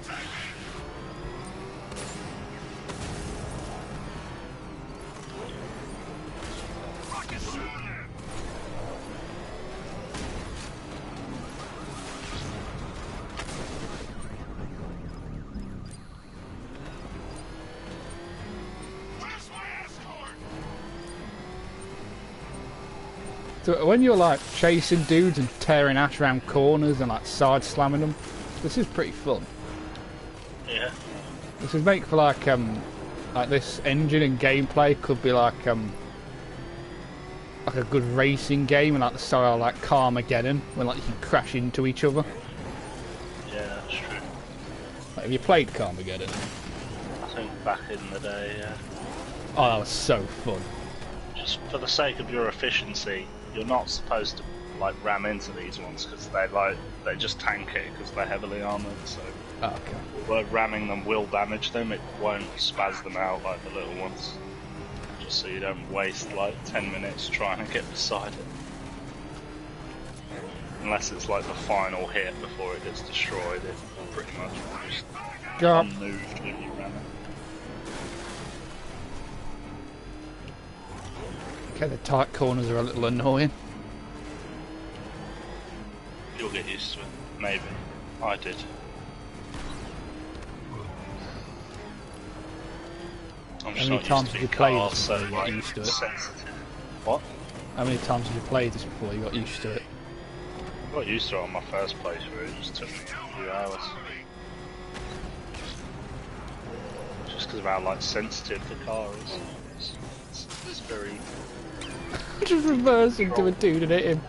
So when you're like chasing dudes and tearing ash around corners and like side slamming them, this is pretty fun. Yeah. This would make for like this engine and gameplay could be like a good racing game and like the style like Carmageddon when like you can crash into each other. Yeah, that's true. Like, have you played Carmageddon? I think back in the day, yeah. Oh, that was so fun. Just for the sake of your efficiency, you're not supposed to like ram into these ones because they just tank it because they're heavily armored. So okay. Although ramming them will damage them, it won't spaz them out like the little ones. Just so you don't waste like 10 minutes trying to get beside it. Unless it's like the final hit before it gets destroyed, it's pretty much just unmoved when you ram it. Okay, the tight corners are a little annoying. You'll get used to it. Maybe. I did. I'm just How many times have you played this before you got used to it? Sensitive. What? How many times have you played this before you got used to it? I got used to it on my first playthrough, it just took me a few hours. Just because of how like sensitive the car is. It's very... Just reverse into a dude and hit him.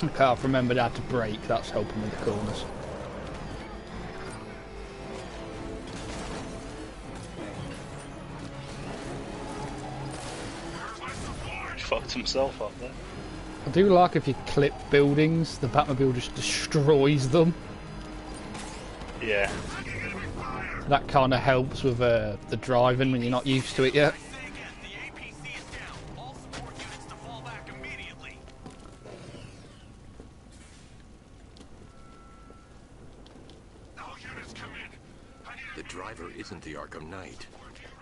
I can't remember how to brake, that's helping with the corners. He fucked himself up there. I do like if you clip buildings, the Batmobile just destroys them. Yeah. That kind of helps with the driving when you're not used to it yet. The driver isn't the Arkham Knight,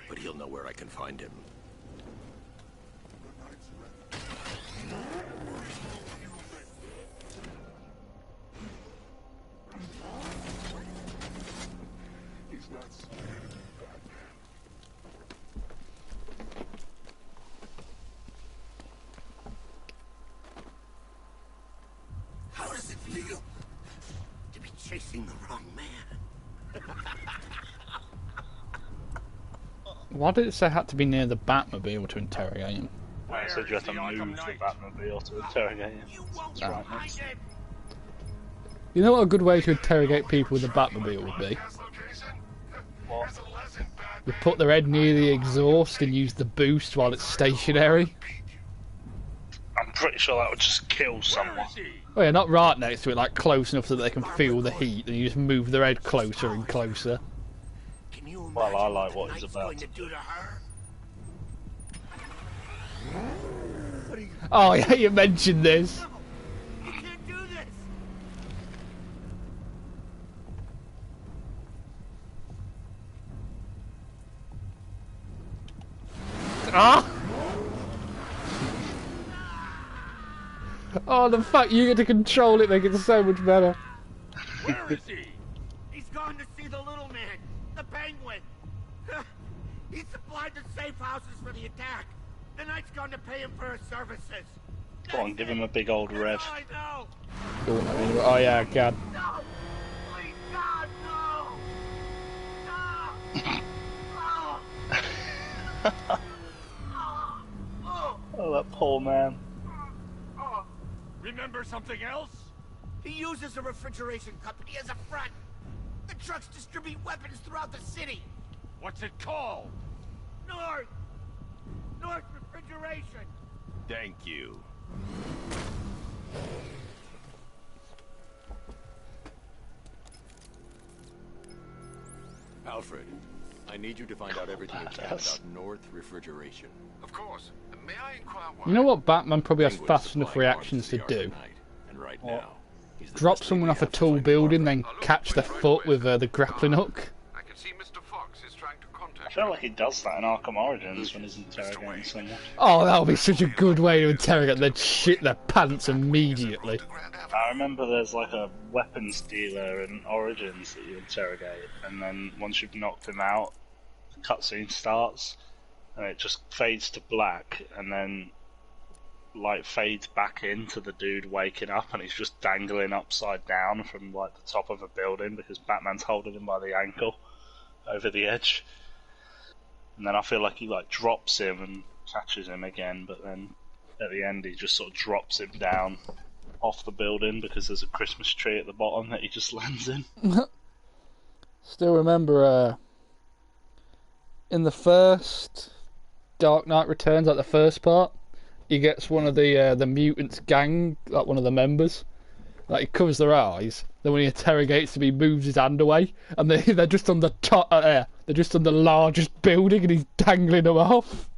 but he'll know where I can find him. How does it feel to be chasing the wrong man? Why did it say it had to be near the Batmobile to interrogate him? I said you have to move the Batmobile to interrogate him. That's right, next. You know what a good way to interrogate people with a Batmobile would be? What? You put their head near the exhaust and use the boost while it's stationary. I'm pretty sure that would just kill someone. Oh yeah, not right next to it, like close enough so that they can feel the heat, and you just move their head closer and closer. Well, I like what he's about to do. Oh yeah, you mentioned this. You can't do this. Ah! Oh, the fact you get to control it makes it so much better. Where is he? He's gone to see the little man, the Penguin. He supplied the safe houses for the attack. The Knight's gone to pay him for his services. Go on, give him a big old rev. I know. Oh yeah, I can. No! Please, God, no! Oh, that poor man. Remember something else? He uses a refrigeration company as a front. The trucks distribute weapons throughout the city. What's it called? North Refrigeration. Thank you. Alfred, I need you to find out everything you can about North Refrigeration. Of course. May I inquire why? You know what Batman probably has fast enough reactions to do? And right now, Drop someone off a tall building, then catch their foot with the grappling hook. I can see Mr. Fox is trying to contact. I feel like he does that in Arkham Origins when he's interrogating someone. Oh, that would be such a good way to interrogate. They'd shit their pants immediately. I remember there's like a weapons dealer in Origins that you interrogate, and then once you've knocked him out, the cutscene starts, and it just fades to black, and then like fades back into the dude waking up, and he's just dangling upside down from like the top of a building because Batman's holding him by the ankle over the edge. And then I feel like he like drops him and catches him again, but then at the end he just sort of drops him down off the building because there's a Christmas tree at the bottom that he just lands in. Still remember in the first Dark Knight Returns, like the first part, he gets one of the mutants gang, like one of the members. Like he covers their eyes. Then when he interrogates them, he moves his hand away, and they're just on the top. They're just on the largest building, and he's dangling them off.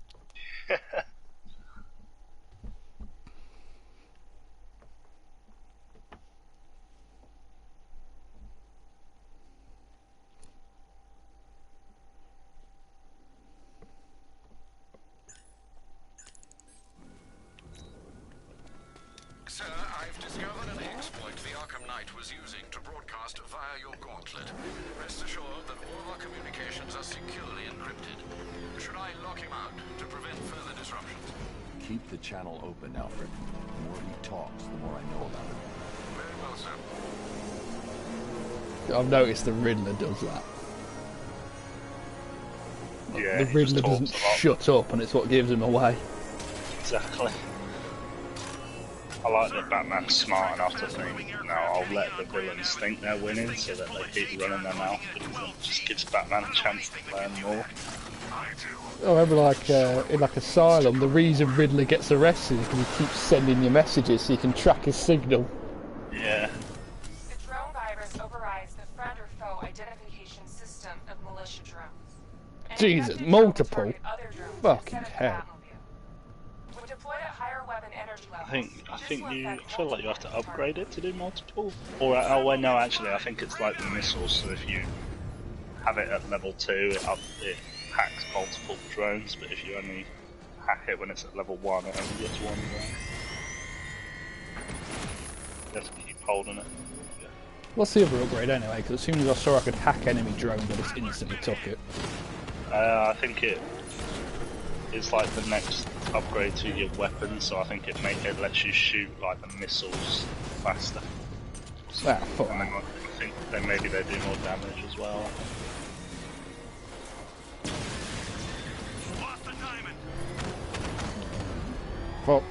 Sir, I've discovered an exploit the Arkham Knight was using to broadcast via your gauntlet. Rest assured that all of our communications are securely encrypted. Should I lock him out to prevent further disruptions? Keep the channel open, Alfred. The more he talks, the more I know about it. Very well, sir. I've noticed the Riddler does that. Yeah, The he Riddler just talks doesn't a lot. shut up, and it's what gives him away. Exactly. I like that Batman's smart enough to think, no, I'll let the villains think they're winning so that they keep running their mouth, because it just gives Batman a chance to plan more. I remember, like, in like Asylum, the reason Riddler gets arrested is because he keeps sending you messages so you can track his signal. Yeah. The drone virus overrides the friend or foe identification system of militia drones. An Jesus, infected drone will multiple? target other drones Fucking instead of the hell. Batmobile. When deployed at higher weapon energy levels, I this think will I affect feel like you have to multiple upgrade it to do multiple. Or, oh wait, no, actually, I think it's like the missiles, so if you have it at level 2, it hacks multiple drones, but if you only hack it when it's at level 1, it only gets one drone. You have to keep holding it. Yeah. What's the other upgrade anyway? Because as soon as I saw I could hack enemy drones, I just instantly took it. I think it's like the next upgrade to your weapon, so I think it lets you shoot like the missiles faster. So, Ah, fuck. and then I think then maybe they do more damage as well. Fuck.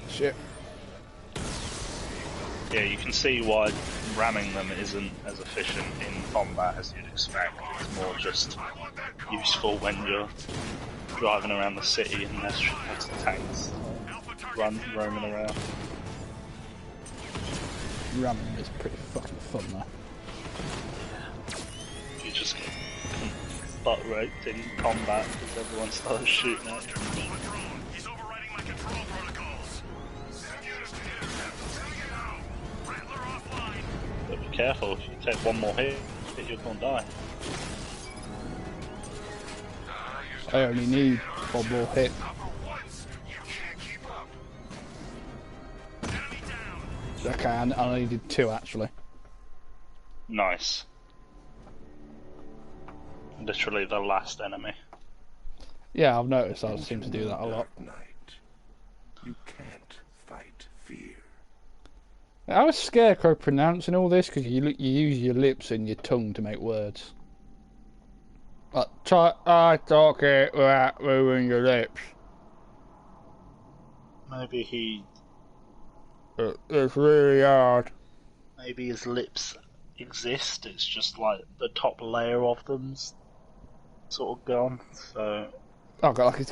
Shit. Yeah, you can see why ramming them isn't as efficient in combat as you'd expect. It's more just useful when you're driving around the city and there's lots of tanks roaming around. Ramming is pretty fucking fun though. You just get butt raped in combat because everyone starts shooting at you. But be careful, if you take one more hit, you're gonna die. I only need one more hit. Okay, I needed 2 actually. Nice. Literally the last enemy. Yeah, I've noticed I seem to do that a lot. You can't fight fear. How is Scarecrow pronouncing all this? Because you use your lips and your tongue to make words. I talk it without moving your lips. Maybe It's really hard. maybe his lips exist, it's just like the top layer of them's sort of gone, so... Oh god, like he's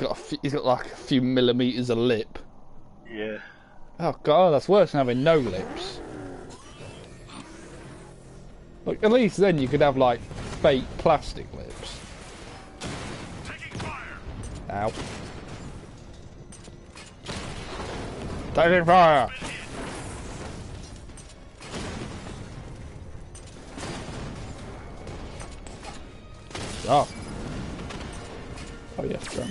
got like a few millimeters of lip. Yeah. Oh god, that's worse than having no lips. Look, at least then you could have like fake plastic lips. Ow. Taking fire! Oh. Oh yes, drum.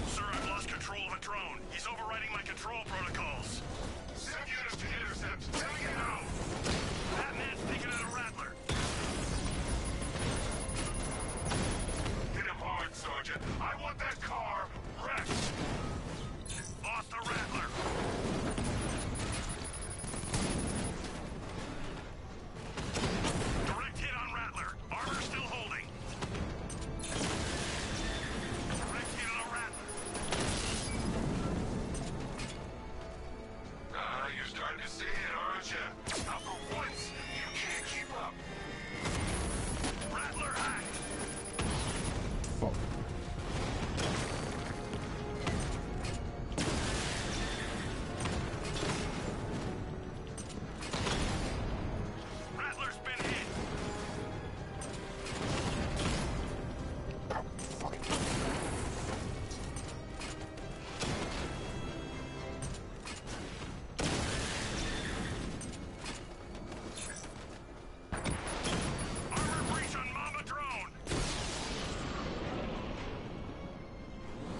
Sir, I've lost control of a drone. He's overriding my control protocols. Send units to intercept. Tell me now. Batman's taking out a Rattler. Hit him hard, Sergeant. I want that car wrecked. Lost a Rattler. Direct hit on Rattler. Armor still holding. Direct hit on a Rattler. You're starting to see it, aren't you? Now for once, you can't keep up. Rattler hacked. Fuck. Rattler's been hit. Fuck. Armor breach on Mama drone.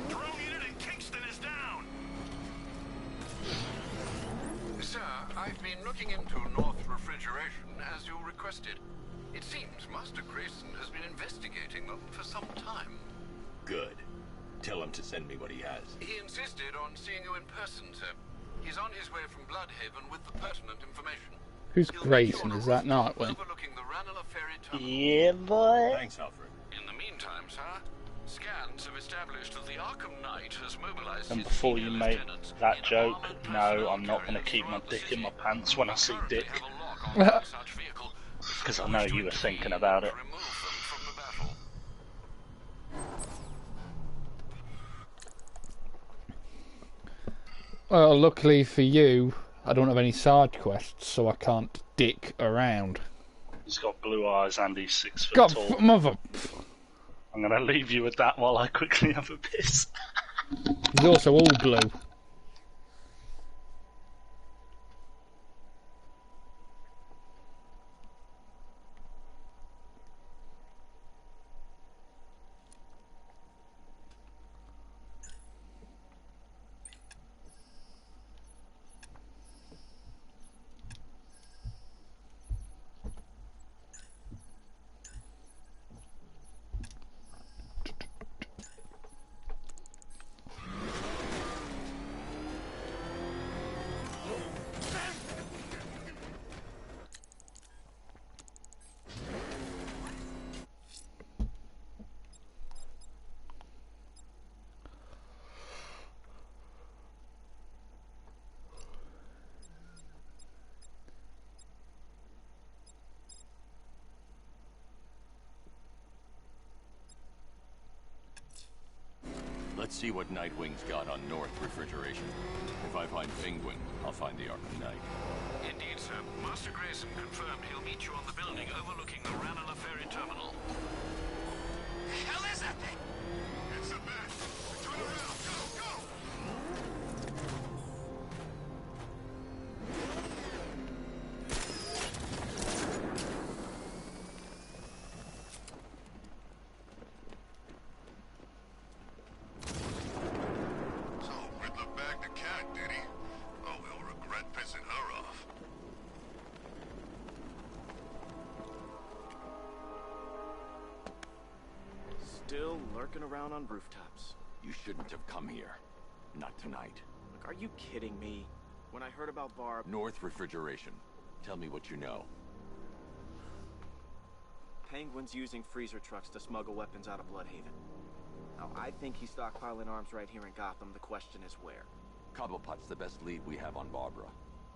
Drone unit in Kingston is down. Sir, I've been looking into North Refrigeration as you requested. It seems Master Grayson has been investigating them for some time. Good. Tell him to send me what he has. He insisted on seeing you in person, sir. He's on his way from Bloodhaven with the pertinent information. Who's He'll meet you Grayson? on a Is that rooftop Nightwing? overlooking the Ranelagh Ferry Tunnel. Yeah, boy. Thanks, Alfred. In the meantime, sir, Scans have established that the Arkham Knight has mobilized And his before senior you make lieutenants that in joke, armored no, personnel I'm not going to carriers keep my throughout the dick in my city. pants when I see Currently dick. have a lock on one such vehicle, should Because I you know wish to you were thinking intervene about and it. remove them from the battle. Well, luckily for you, I don't have any side quests, so I can't dick around. He's got blue eyes and he's 6 foot God, tall. mother. I'm going to leave you with that while I quickly have a piss. He's also all blue. Let's see what Nightwing's got on North Refrigeration. If I find Penguin, I'll find the Arkham Knight. Indeed, sir. Master Grayson confirmed he'll meet you on the building overlooking the Ranelagh Ferry Terminal. The hell is that thing? It's a mess. Turn around. Go, go! So, Riddler bagged the cat, did he? Oh, he'll regret pissing her off. Still lurking around on rooftops. You shouldn't have come here. Not tonight. Look, are you kidding me? When I heard about Barb... North Refrigeration. Tell me what you know. Penguin's using freezer trucks to smuggle weapons out of Bloodhaven. Now, I think he's stockpiling arms right here in Gotham. The question is where. Cobblepot's the best lead we have on Barbara.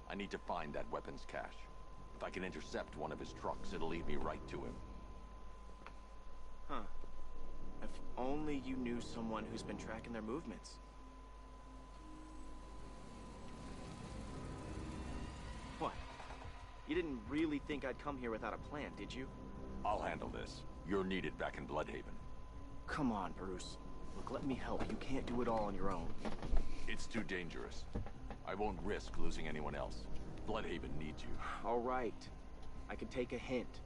I need to find that weapons cache. If I can intercept one of his trucks, it'll lead me right to him. Huh. If only you knew someone who's been tracking their movements. What? You didn't really think I'd come here without a plan, did you? I'll handle this. You're needed back in Bloodhaven. Come on, Bruce. Look, let me help. You can't do it all on your own. It's too dangerous. I won't risk losing anyone else. Bloodhaven needs you. All right. I can take a hint.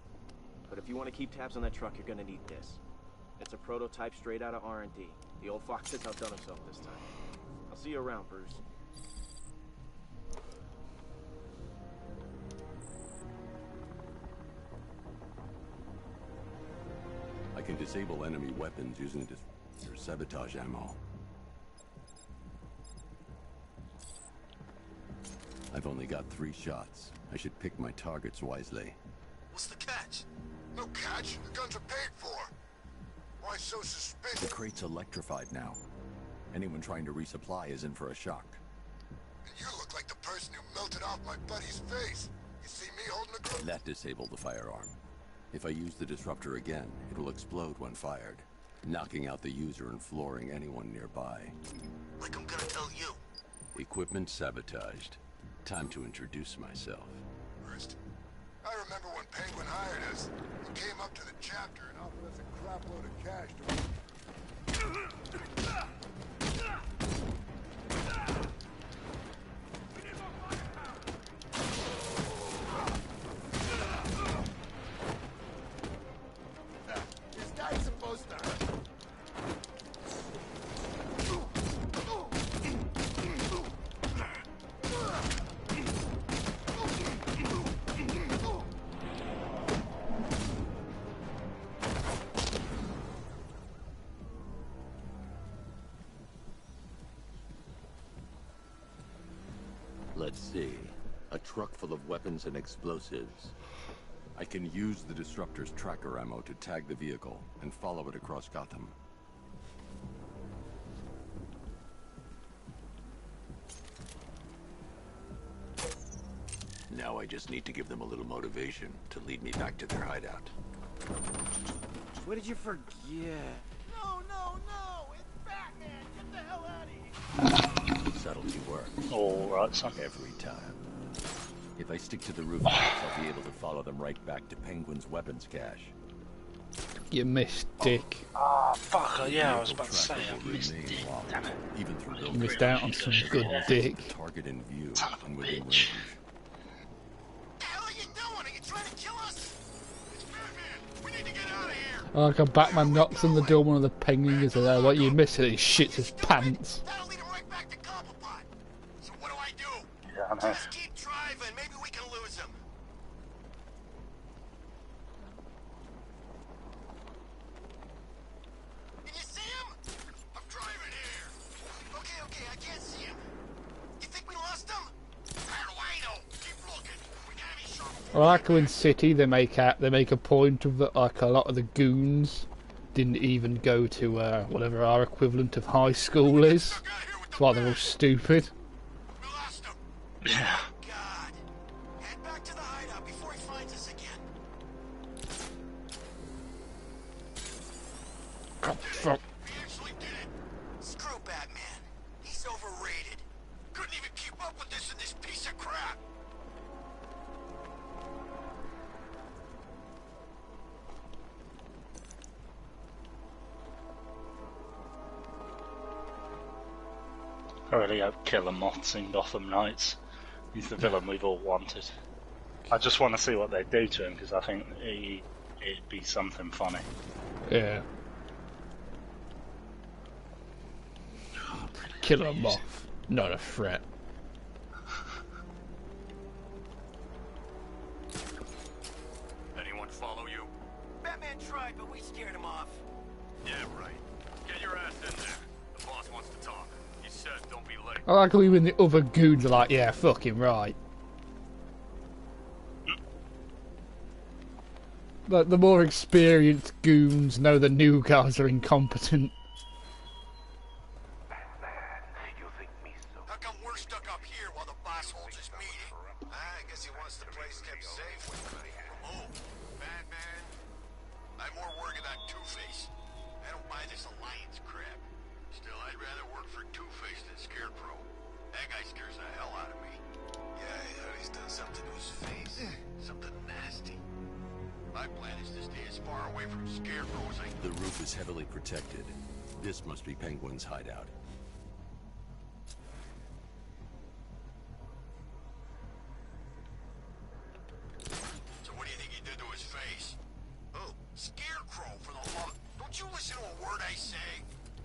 But if you want to keep tabs on that truck, you're gonna need this. It's a prototype straight out of R&D. The old fox has outdone himself this time. I'll see you around, Bruce. I can disable enemy weapons using your sabotage ammo. I've only got 3 shots. I should pick my targets wisely. What's the catch? No catch. The guns are paid for. Why so suspicious? The crate's electrified now. Anyone trying to resupply is in for a shock. And you look like the person who melted off my buddy's face. You see me holding a gun? That disabled the firearm. If I use the disruptor again, it will explode when fired, knocking out the user and flooring anyone nearby. Like I'm gonna tell you. Equipment sabotaged. Time to introduce myself. First, I remember when Penguin hired us. He came up to the chapter and offered us a crapload of cash to... This guy's supposed to... Let's see. A truck full of weapons and explosives. I can use the disruptor's tracker ammo to tag the vehicle and follow it across Gotham. Now I just need to give them a little motivation to lead me back to their hideout. What did you forget? No, no, no! It's Batman! Get the hell out of here! Subtlety works. Alright, son. Every time. If I stick to the rooftops, I'll be able to follow them right back to Penguin's weapons cache. You missed, Dick. Ah, fuck, yeah, I was about to say, I missed it. Damn it. Even through You missed out on some good dick. Target in view and within bitch. range. What the hell are you doing? Are you trying to kill us? It's Batman. We need to get out of here. Oh, like a Batman knocks on the door, one of the penguins is there. What you missed? He shits his pants. That'll lead him right back to Cobblepot. So what do I do? Yeah, I know. Just keep driving. Maybe we can lose him. Can you see him? I'm driving here. Okay, I can't see him. You think we lost him? How do I know? Keep looking. We gotta be sure. Well, like in City, they make a point of that. Like a lot of the goons didn't even go to whatever our equivalent of high school is. That's why they're all stupid. We lost him. Yeah. God. Head back to the hideout before he finds us again. God, fuck. We actually did it. Screw Batman. He's overrated. Couldn't even keep up with this in this piece of crap. I really hope Killer Moth's in Gotham Knights. He's the villain we've all wanted. I just want to see what they do to him because I think it'd be something funny. Yeah. Killer Moth, not a threat. Anyone follow you? Batman tried, but we scared him off. Yeah, right. Get your ass in there. The boss wants to talk. He said don't be late. I like how even the other goons are like, yeah, fucking right. Like, the more experienced goons know the new guys are incompetent. How come we're stuck up here while the boss holds his meeting? I guess he wants the place kept safe. Oh, Batman. I'm more worried about Two-Face. I don't buy this alliance crap. Still, I'd rather work for Two-Face than Scarecrow. That guy scares the hell out of me. Yeah, I heard he's done something to his face. Something nasty. My plan is to stay as far away from Scarecrow as I can. The roof is heavily protected. This must be Penguin's hideout. So what do you think he did to his face? Oh, Scarecrow for the law. Don't you listen to a word I say?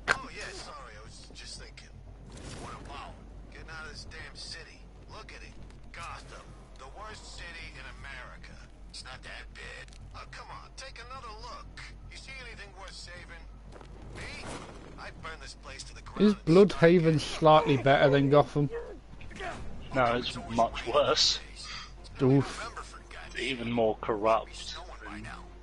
Oh, yeah, sorry. I was just thinking. What about getting out of this damn city? Look at it. Gotham. The worst city in America. It's not that bad. Oh, come on. Take another look. You see anything worth saving? Me? I'd burn this place to the ground. Is Bloodhaven slightly better than Gotham? No, it's much worse. Oof. Even more corrupt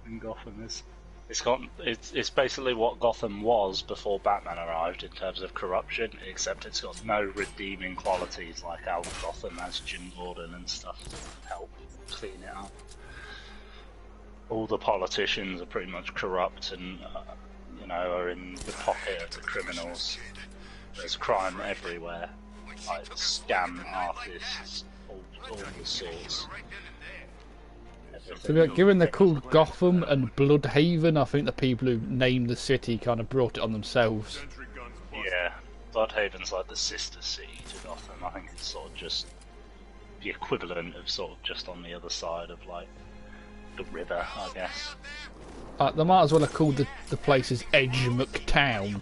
than Gotham is. It's basically what Gotham was before Batman arrived in terms of corruption, except it's got no redeeming qualities like how Gotham has Jim Gordon and stuff to help clean it up. All the politicians are pretty much corrupt and are in the pocket of the criminals. There's crime everywhere, like scam artists, all the sorts. So, given they're called Gotham and Bloodhaven, I think the people who named the city kind of brought it on themselves. Yeah, Bloodhaven's like the sister city to Gotham. I think it's sort of just the equivalent of sort of just on the other side of like the river, I guess. They might as well have called the places Edge McTown.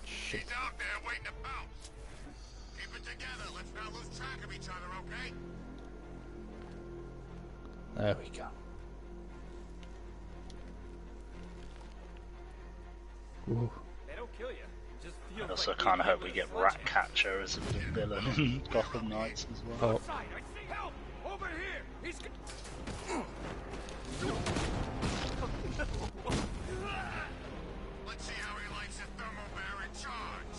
Shit. He's out there waiting to bounce. Keep it together. Let's not lose track of each other, okay? There we go. Ooh. They don't kill you. Just feel I also kind of hope we get Ratcatcher as a villain in Gotham Knights as well. Oh. Help! Over here! He's... Let's see how he likes a thermal bear in charge.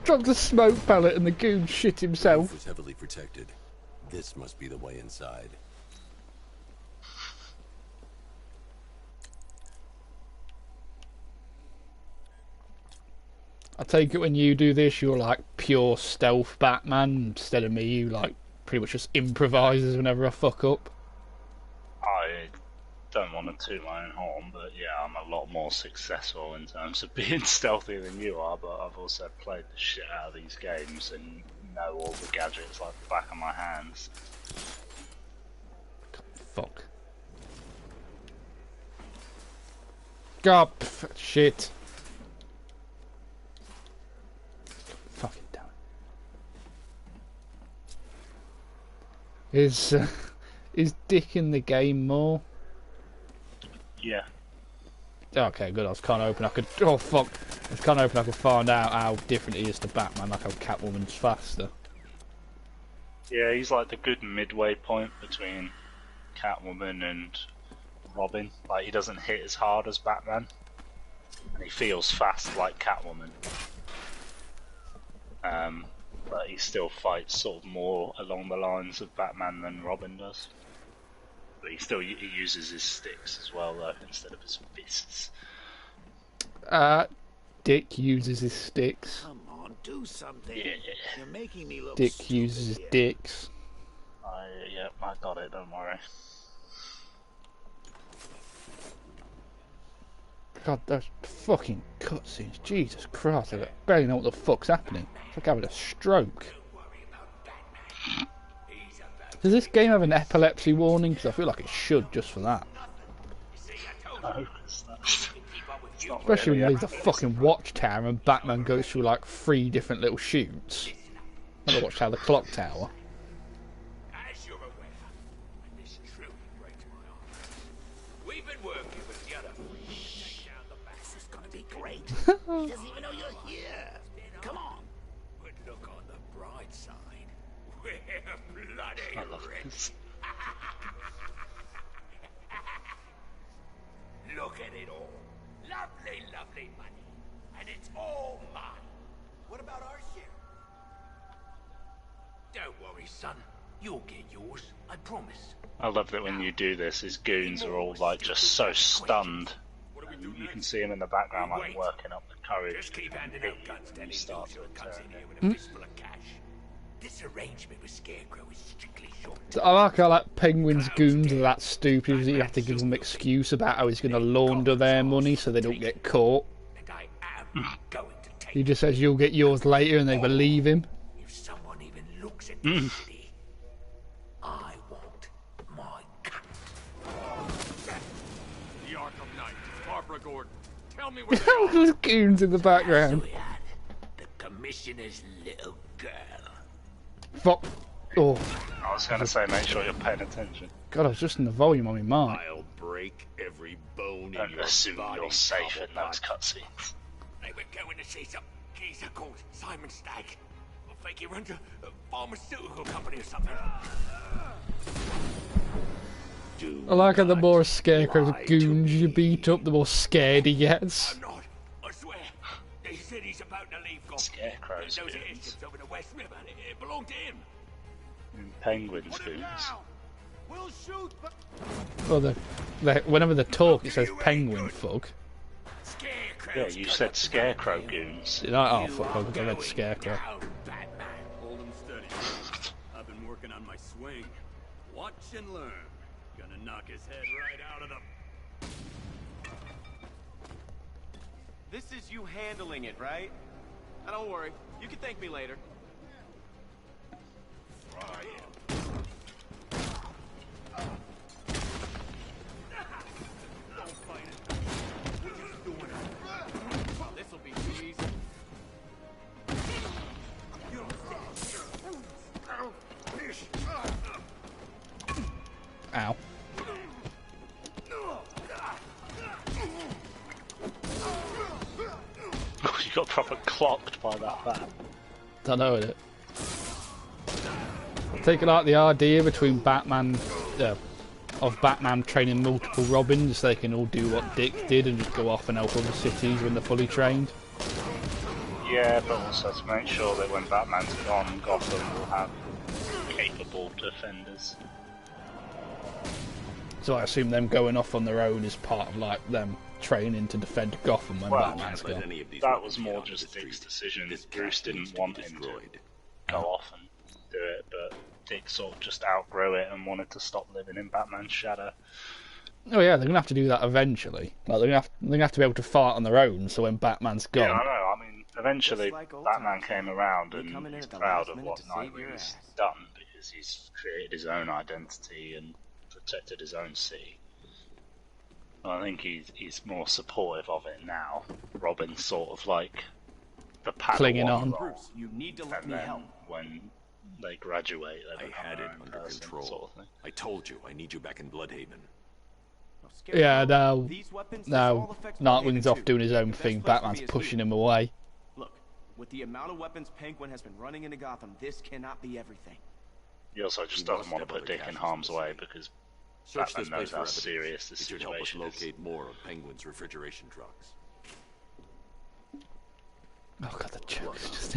dropped a smoke pellet and the goon shit The himself. roof was heavily protected. This must be the way inside. I take it when you do this, you're like pure stealth Batman instead of me. You like pretty much just improvises whenever I fuck up. I don't want to toot my own horn, but yeah, I'm a lot more successful in terms of being stealthy than you are, but I've also played the shit out of these games and know all the gadgets like the back of my hands. Fuck. God, shit. Fucking damn it. Is Dick in the game more? Yeah. Okay, good. I was kind of hoping I could. Oh fuck! I was kind of hoping I could find out how different he is to Batman, like how Catwoman's faster. Yeah, he's like the good midway point between Catwoman and Robin. Like, he doesn't hit as hard as Batman, and he feels fast like Catwoman. But he still fights sort of more along the lines of Batman than Robin does. But he uses his sticks as well, though, instead of his fists. Dick uses his sticks. Come on, do something. Yeah. You're making me look Dick stupid uses his here. dicks. Yeah, I got it, don't worry. God, those fucking cutscenes. Jesus Christ, I barely know what the fuck's happening. It's like having a stroke. Does this game have an epilepsy warning? Because I feel like it should, just for that. No, it's not Especially when really you leave the fucking watchtower and Batman goes through like 3 different little shoots. Like the watchtower, the clock tower. As you're aware, and this truly breaks my heart, we've been working with the other three to take down the bat. This is gonna be great. He doesn't even know you're here. Come on. But look on the bright side. We're bloody I love this. Look at it all. Lovely, lovely money. And it's all mine. What about our share? Don't worry, son. You'll get yours. I promise. I love that when you do this, his goons are all like just so stunned. And you can see him in the background like working up the courage. Just keep handing out guns to any start loser who to comes in turn here it. with a fistful of cash. This arrangement with Scarecrow is strictly short. I like how like Penguin's goons are that stupid that you have to give them an excuse about how he's going to launder their money so they don't get caught. And I am going to take He just says you'll get yours later and they believe him. If someone even looks at this city, I want my cut. The Arkham Knight, Barbara Gordon. Tell me where they All are. those goons in the background. The commissioner's little girl. Fuck. Oh, I was going to say, make sure you're paying attention. God, I was just in the volume on my mic. I'll break every bone Don't in your assume body. you're safe in those Cobblepot. cutscenes. They were going to see some geezer called Simon Stagg. I think he runs a pharmaceutical company or something. I like how the more Scarecrow's goons you beat up, the more scared he gets. I'm not. I swear. They said he's about to leave Gotham. Scarecrow's Those goons. airships over the West River. It belonged to him. Penguin's goons. We'll shoot. Well, whenever they talk, it says penguin fuck. Yeah, you said Scarecrow goons. You know, oh fuck, I read Scarecrow. Hold 'em steady. I've been working on my swing. Watch and learn. Gonna knock his head right out of the... This is you handling it, right? Now, don't worry. You can thank me later. This'll be too easy. Ow. You got proper clocked by that bat. Don't know it. Taking out the idea between Batman, of Batman training multiple Robins so they can all do what Dick did and just go off and help other cities when they're fully trained. Yeah, but also to make sure that when Batman's gone, Gotham will have capable defenders. So I assume them going off on their own is part of like them training to defend Gotham when Batman's gone. That was more just Dick's decision. Bruce didn't want him to go off and do it, but Dick sort of just outgrew it and wanted to stop living in Batman's shadow. Oh yeah, they're gonna have to do that eventually. Like they're gonna have to be able to fight on their own. So when Batman's gone, Yeah, I know. I mean, eventually Batman came around and he's proud of what Nightwing's done because he's created his own identity and protected his own city. I think he's more supportive of it now. Robin's sort of like the clinging on. Bruce, you need to let me help. When they graduate, they I had it under control. Sort of I told you, I need you back in Bloodhaven. Yeah, now Nightwing's off doing his own thing. Batman's pushing him away. Look, with the amount of weapons Penguin has been running into Gotham, this cannot be everything. He also just doesn't want to put Dick in harm's way because Batman knows how serious the situation is. It should help us locate more of Penguin's refrigeration trucks. Oh god, the joke's just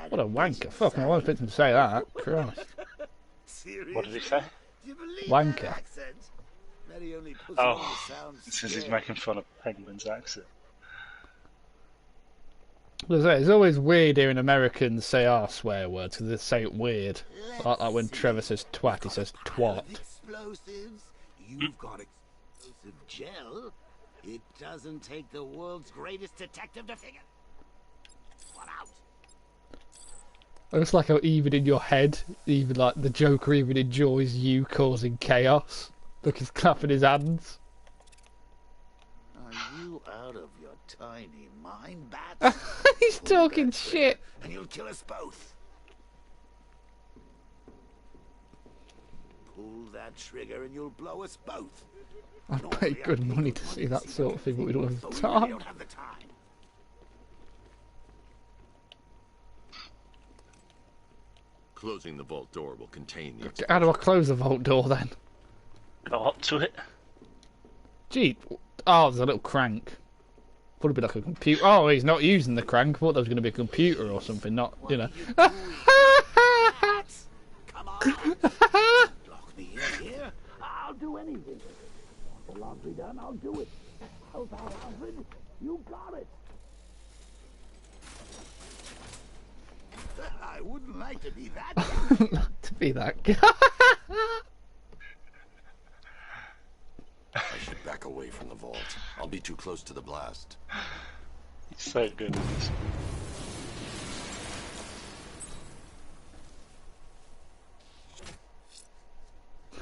what a wanker. Fucking I wasn't expecting him to say that. Christ. What did he say? Wanker. Oh, it says he's making fun of Penguin's accent. It's always weird hearing Americans say our swear words because they say it weird. Like when Trevor says twat, he says twat. Explosives? You've got explosive gel. It doesn't take the world's greatest detective to figure one out. It's like how even in your head, even like the Joker even enjoys you causing chaos. Look, he's clapping his hands. Are you out of your tiny mind, Bat? He's talking shit. And you'll kill us both. Pull that trigger and you'll blow us both. I'd pay good money to see that sort of thing, but we don't have the time. We don't have the time. Closing the vault door will contain the Okay, how do I close the vault door then? Go up to it. Gee, oh, there's a little crank. Would be like a computer. Oh, he's not using the crank. I thought there was going to be a computer or something, not, you know. Come on. Lock me in here. I'll do anything. Want the laundry done? I'll do it. How's that, Alfred? You got it. I wouldn't like to be that guy. To be that guy. I should back away from the vault. I'll be too close to the blast. He's so good at this.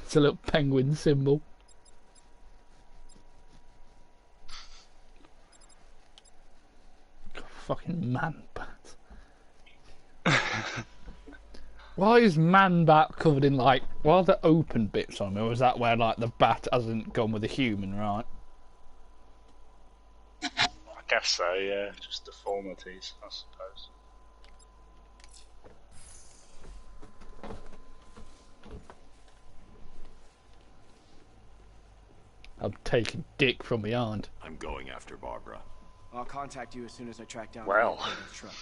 It's a little penguin symbol. God, fucking Man-Bat. Why is Man-Bat covered in like, why are the open bits on him? Or is that where like the bat hasn't gone with a human, right? I guess so, yeah. Just deformities, I suppose. I'm taking Dick from behind. I'm going after Barbara. I'll contact you as soon as I track down Well. the truck.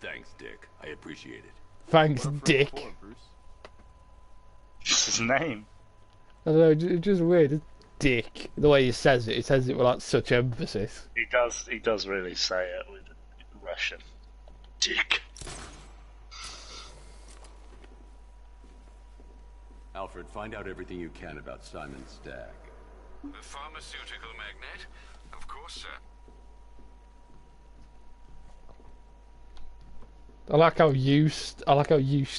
Thanks, Dick. I appreciate it. Thanks, Dick. It's his name. I don't know, it's just weird. It's Dick. The way he says it with like such emphasis. He does really say it with Russian. Dick. Alfred, find out everything you can about Simon Stagg. The pharmaceutical magnate? Of course, sir. I like how used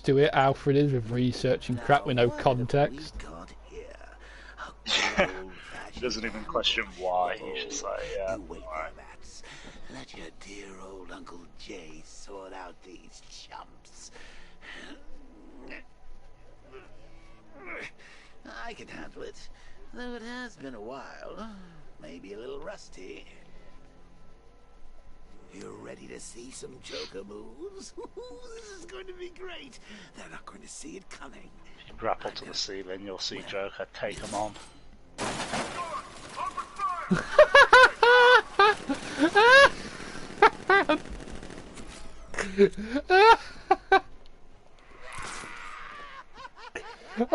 to it Alfred is with researching crap with no context. He doesn't even question why. He's just like, yeah, alright. Let your dear old Uncle Jay sort out these chumps. I can handle it, though it has been a while. Maybe a little rusty. You're ready to see some Joker moves? This is going to be great. They're not going to see it coming. If you grapple to the ceiling, you'll see Joker take him on. I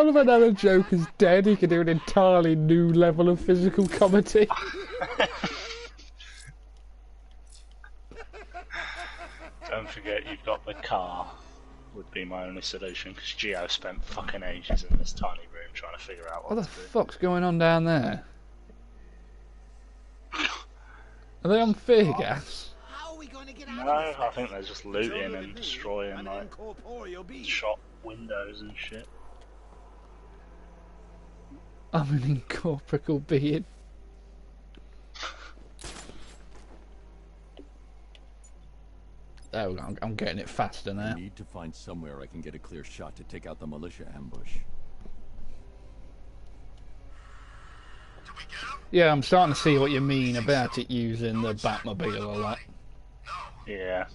love how now the Joker's dead, he can do an entirely new level of physical comedy. Don't forget you've got the car, would be my only solution, because Gio spent fucking ages in this tiny room trying to figure out What what the to do. fuck's going on down there? Are they on fear gas? No, I think they're just looting and destroying like shop windows and shit. I'm an incorporeal being. Oh, I'm getting it faster now. I need to find somewhere I can get a clear shot to take out the militia ambush. Yeah, I'm starting to see what you mean about it using the Batmobile a lot. Yeah.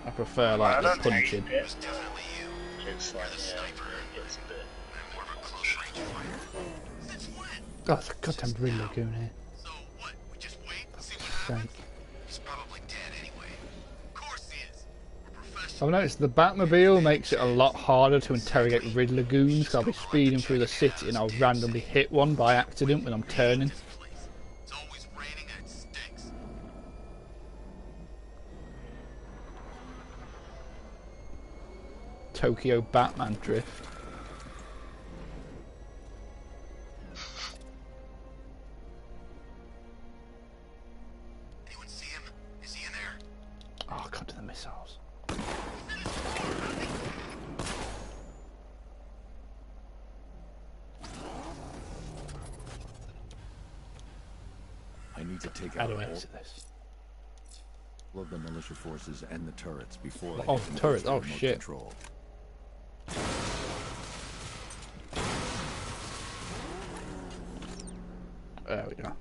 I prefer like the punching. It's like, yeah, it's a bit. Oh, there's a goddamn Red Lagoon here. Sake. I've noticed the Batmobile makes it a lot harder to interrogate Red Lagoons, because I'll be speeding through the city and I'll randomly hit one by accident when I'm turning. Tokyo Batman drift. Anyone see him? Is he in there? Oh, I can't do the missiles. I need to take How out do I all exit this? of the militia forces and the turrets before I Oh, get turrets, oh remote shit. Control. There we go.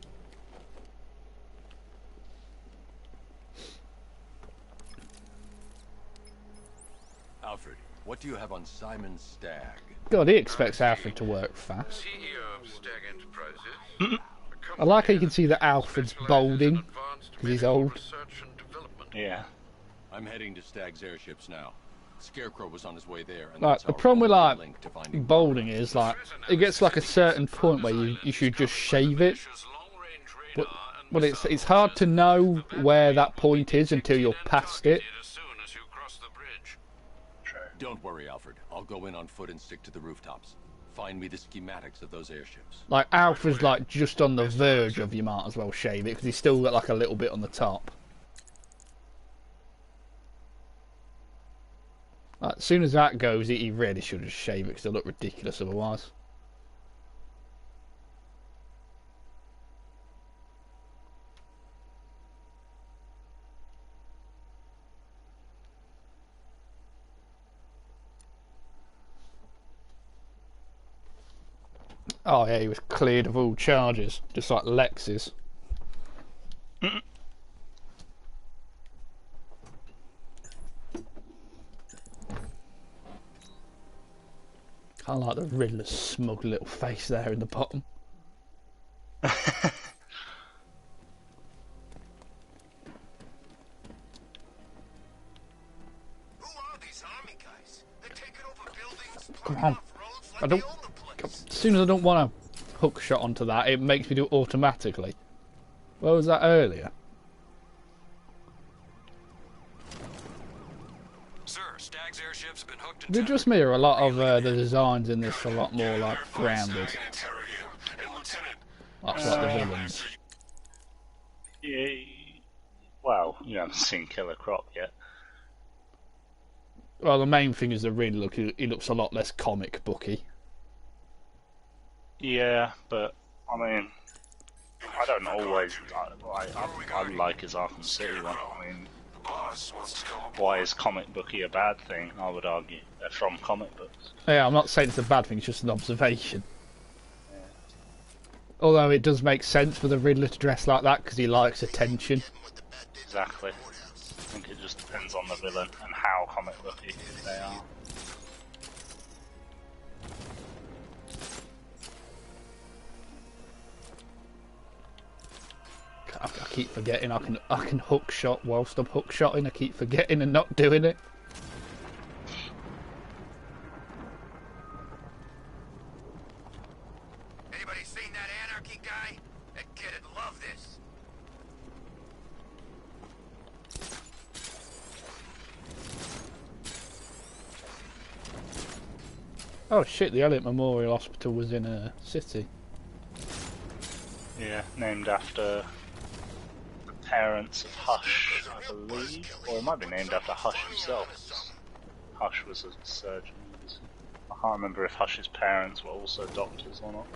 Alfred, what do you have on Simon Stagg? God, he expects Alfred to work fast. CEO of Stag Enterprises. I like how you can see that Alfred's balding, because he's old. Yeah. I'm heading to Stagg's airships now. Scarecrow was on his way there. And Like, that's the our problem with only like link to finding balding is like it gets like a certain point where you should just shave it, but it's hard to know where that point is until you're past it. Don't worry, Alfred. I'll go in on foot and stick to the rooftops. Find me the schematics of those airships. Like Alfred's like just on the verge of, you might as well shave it because he's still got like a little bit on the top. Like, as soon as that goes, he really should just shave it because it'll look ridiculous otherwise. Oh yeah, he was cleared of all charges, just like Lex's. Kind of like the Riddler's smug little face there in the bottom. Come on. I don't. As soon as I don't want to hook shot onto that, it makes me do it automatically. Where was that earlier? Sir, Stag's airships have been hooked to Is it just me, or a lot of the designs in this are a lot more like rounded? That's like the villains. Yeah. Well, you haven't seen Killer Croc yet. Well, the main thing is the Riddler look. He looks a lot less comic booky. Yeah, but I mean, I don't always. I like his Arkham City one. I mean, why is comic booky a bad thing? I would argue they're from comic books. Yeah, I'm not saying it's a bad thing. It's just an observation. Yeah. Although it does make sense for the Riddler to dress like that because he likes attention. Exactly. I think it just depends on the villain and how comic booky they are. I keep forgetting I can hook shot whilst I'm hook shotting. I keep forgetting and not doing it. Anybody seen that anarchy guy? That kid'd love this. Oh shit, the Elliot Memorial Hospital was in a city. Yeah, named after the parents of Hush, I believe. Or it might be named after Hush himself. Hush was a surgeon. I can't remember if Hush's parents were also doctors or not.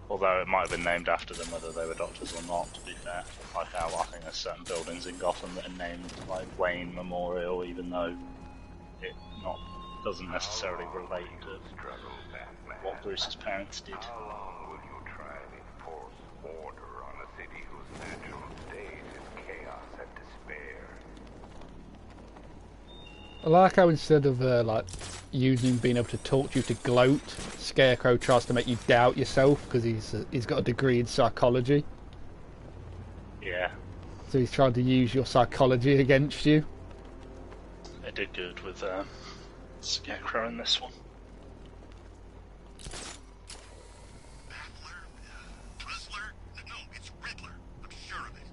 Although it might have been named after them, whether they were doctors or not, to be fair. Like how I think there's certain buildings in Gotham that are named like Wayne Memorial, even though it doesn't necessarily relate to what Bruce's parents did. How long will you try and enforce order on a city whose natural state is chaos and despair? I like how instead of like using being able to talk you to gloat, Scarecrow tries to make you doubt yourself because he's got a degree in psychology. Yeah. So he's trying to use your psychology against you. They did good with Scarecrow in this one. No, it's Riddler. I'm sure of it.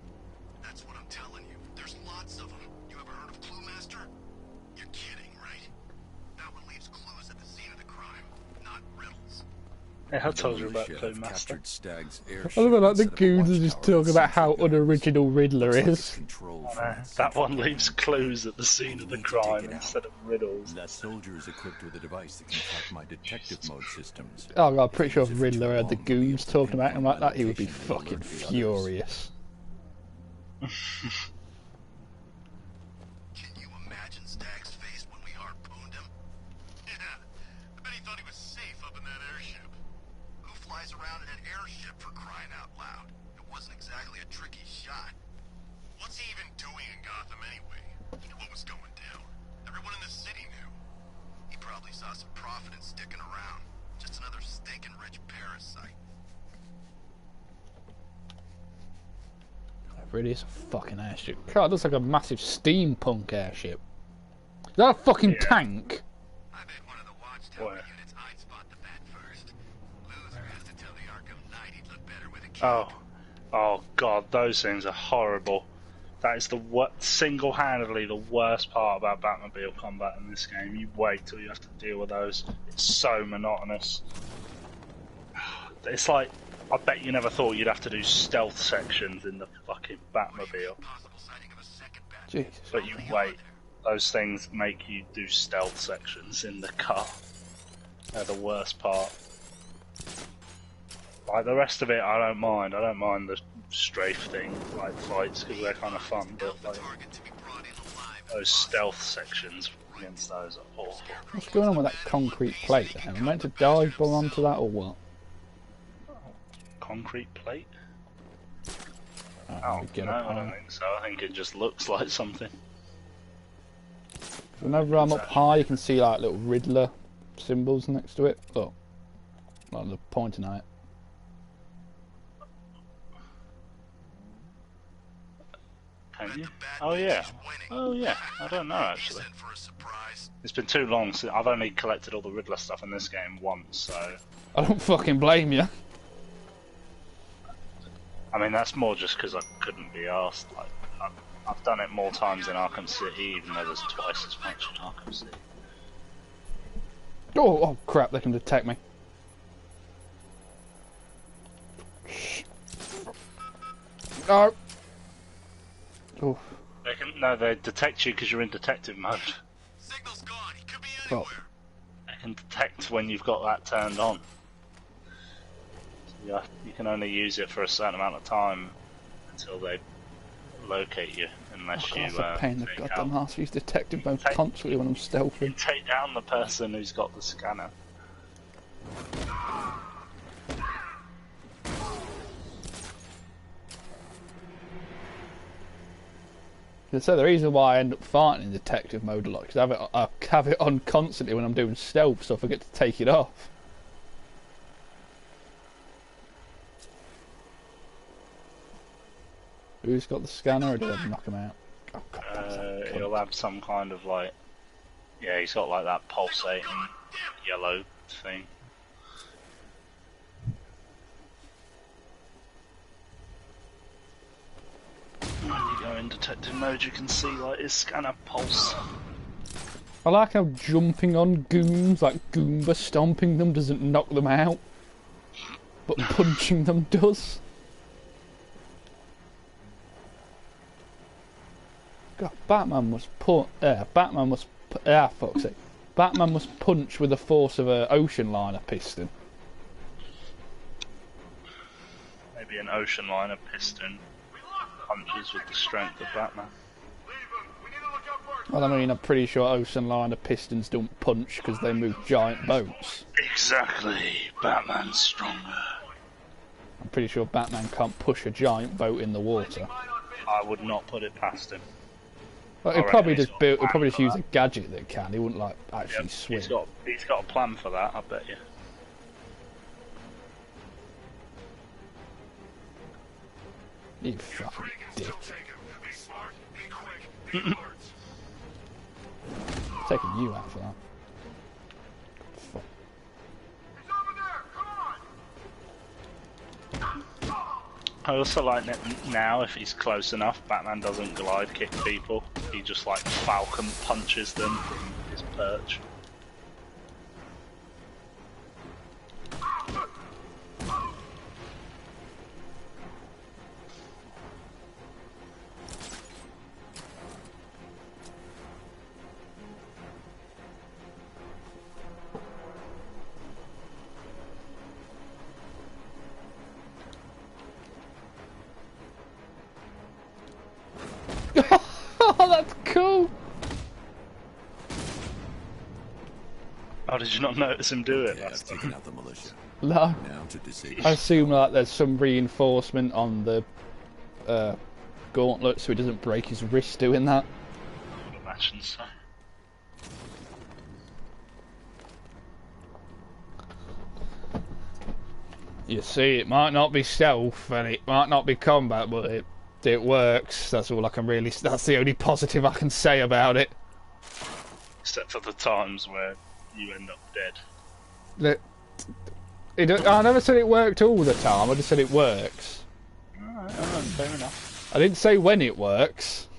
That's what I'm telling you. There's lots of them. You ever heard of Clue Master? You're kidding, right? That one leaves clues at the scene of the crime, not riddles. Yeah, I told you about Clue Master. Captured Stag's I love it, like the goons are just talking about how unoriginal Riddler is. That one leaves clues at the scene of the crime instead of riddles. That soldier is equipped with a device that can track my detective mode systems. Oh god, I'm pretty sure if Riddler had the goons talking about him like that, he would be fucking furious. Can you imagine Stag's face when we harpooned him? Yeah, I bet he thought he was safe up in that airship. Who flies around in an airship for crying out loud? It wasn't exactly a tricky shot. What's he even doing in Gotham anyway? He knew what was going down. Everyone in the city knew. He probably saw some profit in sticking around. Just another stinking rich parasite. It really is a fucking airship. God, it looks like a massive steampunk airship. Is that a fucking tank? I bet one of the watchtower units I'd spot the bat first. Loser has to tell the Arkham Knight he'd look better with a kid. Oh god, those things are horrible. That is the single-handedly the worst part about Batmobile combat in this game. You wait till you have to deal with those. It's so monotonous. It's like, I bet you never thought you'd have to do stealth sections in the fucking Batmobile. Jesus. But you wait. Those things make you do stealth sections in the car. They're the worst part. Like the rest of it, I don't mind. I don't mind the strafe thing, like fights, because they're kind of fun. But like those stealth sections against those are awful. What's going on with that concrete plate? Am I meant to dive bomb onto that or what? Concrete plate? Oh, no, I don't think so. I think it just looks like something. Whenever I'm up high, you can see like little Riddler symbols next to it. Look, like they're pointing at it. Can you? Oh yeah. Oh yeah. I don't know actually. It's been too long since I've only collected all the Riddler stuff in this game once, so. I don't fucking blame you. I mean, that's more just because I couldn't be asked. Like, I've done it more times in Arkham City, even though there's twice as much in Arkham City. Oh crap! They can detect me. No. Oh. They detect you because you're in detective mode. Signal's gone. He could be Well, anywhere. They can detect when you've got that turned on. Yeah, you can only use it for a certain amount of time until they locate you, unless you that's a pain in the take goddamn out- ass. I use detective mode constantly when I'm stealthing. take down the person who's got the scanner. So the reason why I end up farting in detective mode a lot is I have it on constantly when I'm doing stealth, so I forget to take it off. Who's got the scanner, or did I knock him out? Oh, God, he'll have some kind of like... Yeah, he's got like that pulsating yellow thing. When you go in detective mode, you can see like his scanner pulse. I like how jumping on goons, like Goomba stomping them, doesn't knock them out, but punching them does. God, Batman must fuck's sake. Batman must punch with the force of an ocean liner piston. Maybe an ocean liner piston punches with the strength of Batman. Well, I mean, I'm pretty sure ocean liner pistons don't punch because they move giant boats. Exactly. Batman's stronger. I'm pretty sure Batman can't push a giant boat in the water. I would not put it past him. Well, he'll probably just use a gadget that can. He wouldn't like actually swim. He's got a plan for that, I bet you. You fucking dick. Taking you out for that. I also like now, if he's close enough, Batman doesn't glide kick people. He just like falcon punches them from his perch. Oh, that's cool! Oh, did you not notice him do it? Yeah, I've taken out the militia. No. Now to disable. I assume like there's some reinforcement on the gauntlet so he doesn't break his wrist doing that. I would imagine so. You see, it might not be stealth and it might not be combat, but it works. That's all I can really. That's the only positive I can say about it. Except for the times where you end up dead. I never said it worked all the time. I just said it works. Alright, fair enough. I didn't say when it works.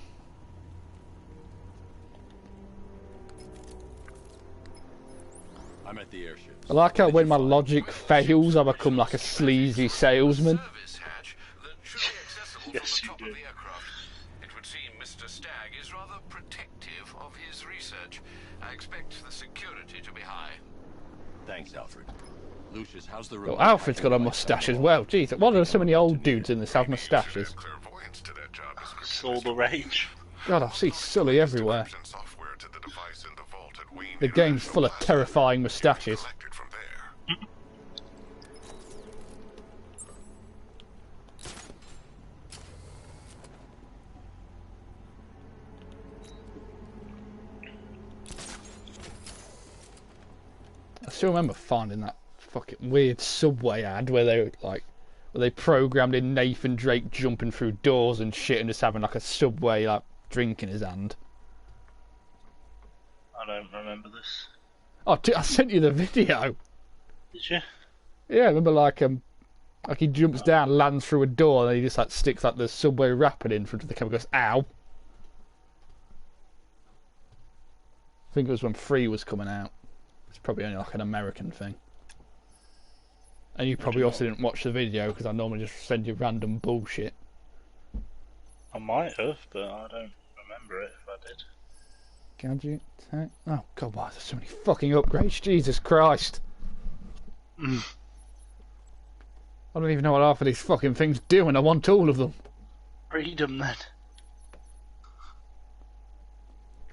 I'm at the airship. I like how when my logic fails, I become like a sleazy salesman. Yes, you do. It would seem Mr. Stagg is rather protective of his research. I expect the security to be high. Thanks, Alfred. Lucius, how's the Oh, room? Alfred's got a moustache as well. Jeez, why are there so many old dudes in this have moustaches? It's all the rage. God, I see Sully everywhere. The game's full of terrifying moustaches. I still remember finding that fucking weird Subway ad where they programmed in Nathan Drake jumping through doors and shit and just having like a Subway like drink in his hand. I don't remember this. Oh, I sent you the video. Did you? Yeah, I remember like he jumps down, lands through a door, and then he just like sticks like the Subway wrapper in front of the camera, goes ow. I think it was when 3 was coming out. It's probably only like an American thing. And you probably also didn't watch the video because I normally just send you random bullshit. I might have, but I don't remember it if I did. Gadget tech. Oh god, why there's so many fucking upgrades? Jesus Christ! I don't even know what half of these fucking things do, and I want all of them. Read them then.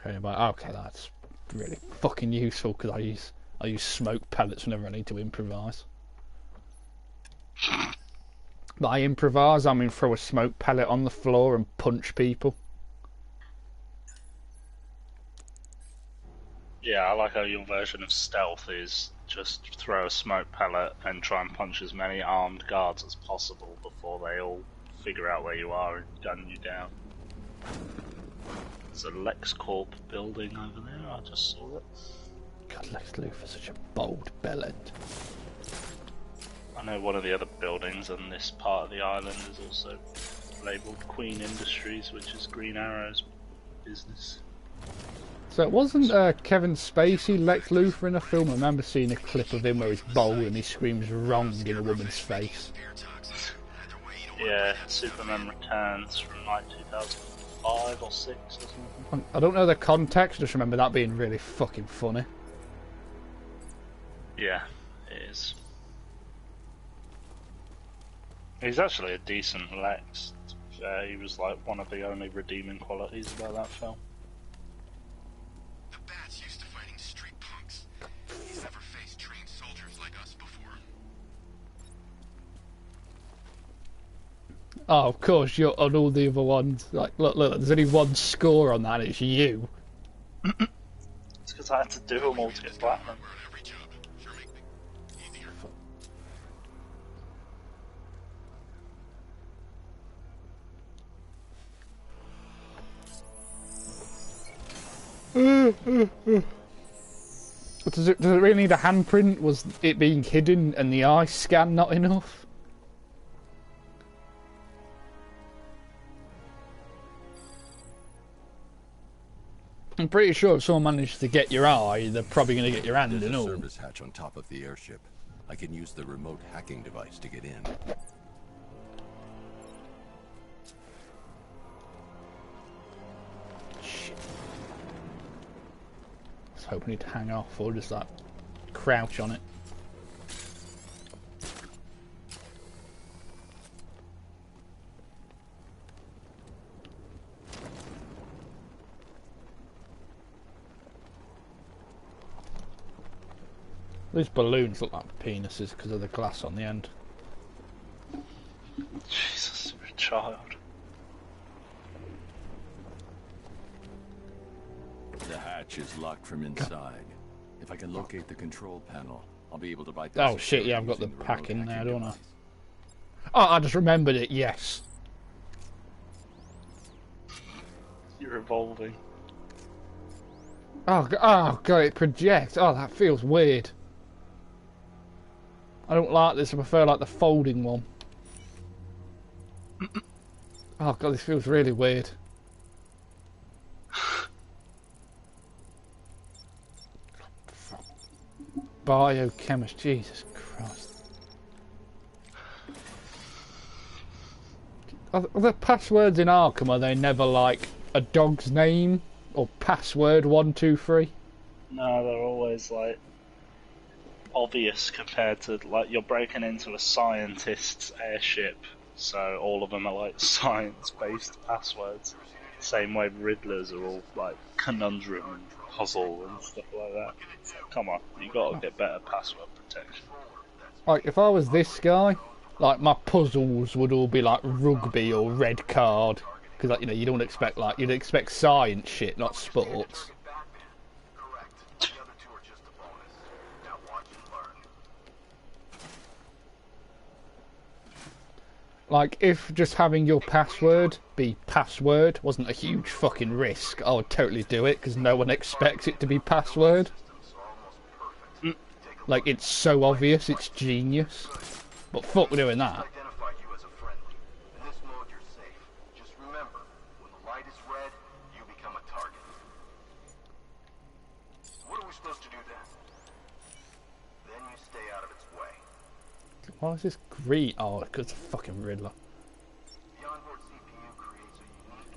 Okay, but okay, that's really fucking useful because I use smoke pellets whenever I need to improvise. By improvise, I mean throw a smoke pellet on the floor and punch people. Yeah, I like how your version of stealth is just throw a smoke pellet and try and punch as many armed guards as possible before they all figure out where you are and gun you down. There's a LexCorp building over there, I just saw it. God, Lex Luthor's such a bold bellend. I know one of the other buildings on this part of the island is also labelled Queen Industries, which is Green Arrow's business. So it wasn't Kevin Spacey Lex Luthor in a film? I remember seeing a clip of him where he's bold and he screams wrong in a woman's face. Yeah, Superman Returns from like 2005 or 6 or something. I don't know the context, just remember that being really fucking funny. Yeah, it is. He's actually a decent Lex. He was like one of the only redeeming qualities about that film. The Bat's used to fighting street punks. He's never faced trained soldiers like us before. Oh, of course, you're on all the other ones. Like, look, there's only one score on that, and it's you. It's because I had to do them all to get platinum. Does it really need a handprint? Was it being hidden and the eye scan not enough? I'm pretty sure if someone manages to get your eye, they're probably going to get your hand and all. There's a service hatch on top of the airship. I can use the remote hacking device to get in. Shit. I was hoping he'd hang off or just like crouch on it. These balloons look like penises because of the glass on the end. Jesus, you're a child. The hatch is locked from inside. If I can locate the control panel, I'll be able to bypass. Oh shit, yeah, I've got the pack in there, don't I? Oh, I just remembered it, yes. You're evolving. Oh god, it projects. Oh, that feels weird. I don't like this, I prefer like the folding one. Oh god, this feels really weird. Biochemist, Jesus Christ. Are the passwords in Arkham, are they never like a dog's name? Or password 123? No, they're always like obvious compared to like you're breaking into a scientist's airship, so all of them are like science-based passwords. Same way Riddlers are all like conundrum and puzzle and stuff like that. So, come on, you gotta get better password protection. Like if I was this guy, like my puzzles would all be like rugby or red card, because like, you know, you don't expect like you'd expect science shit, not sports. Like, if just having your password be password wasn't a huge fucking risk, I would totally do it, because no one expects it to be password. Like, it's so obvious, it's genius. But fuck doing that. Why is this green? Oh, because it's a fucking Riddler.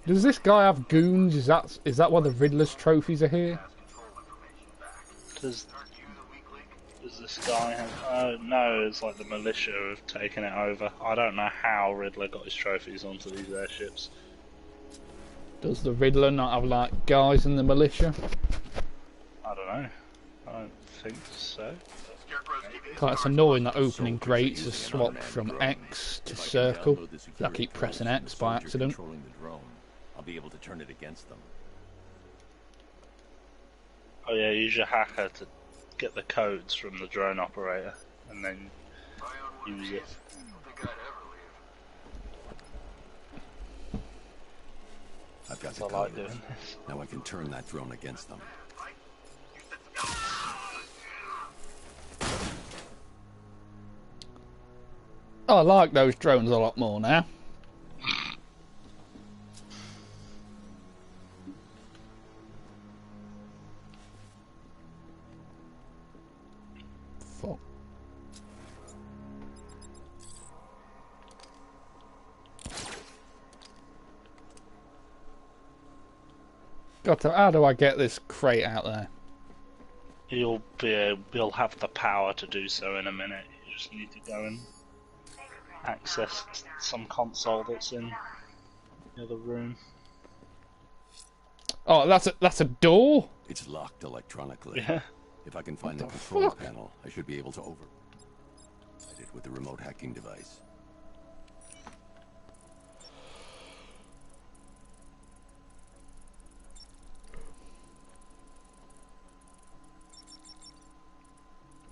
Does this guy have goons? Is that why the Riddler's trophies are here? Does this guy have... no, it's like the militia have taken it over. I don't know how Riddler got his trophies onto these airships. Does the Riddler not have, like, guys in the militia? I don't know. I don't think so. God, it's annoying that opening grates are swapped from X to circle. I keep pressing X by accident. I'll be able to turn it against them. Oh yeah, use your hacker to get the codes from the drone operator and then use it. I've got I the like codes. doing this. Now I can turn that drone against them. I like those drones a lot more now. Fuck. God, how do I get this crate out there? You'll have the power to do so in a minute. You just need to go and access some console that's in the other room. Oh, that's a door? It's locked electronically. Yeah. If I can find the control panel, I should be able to override it with the remote hacking device.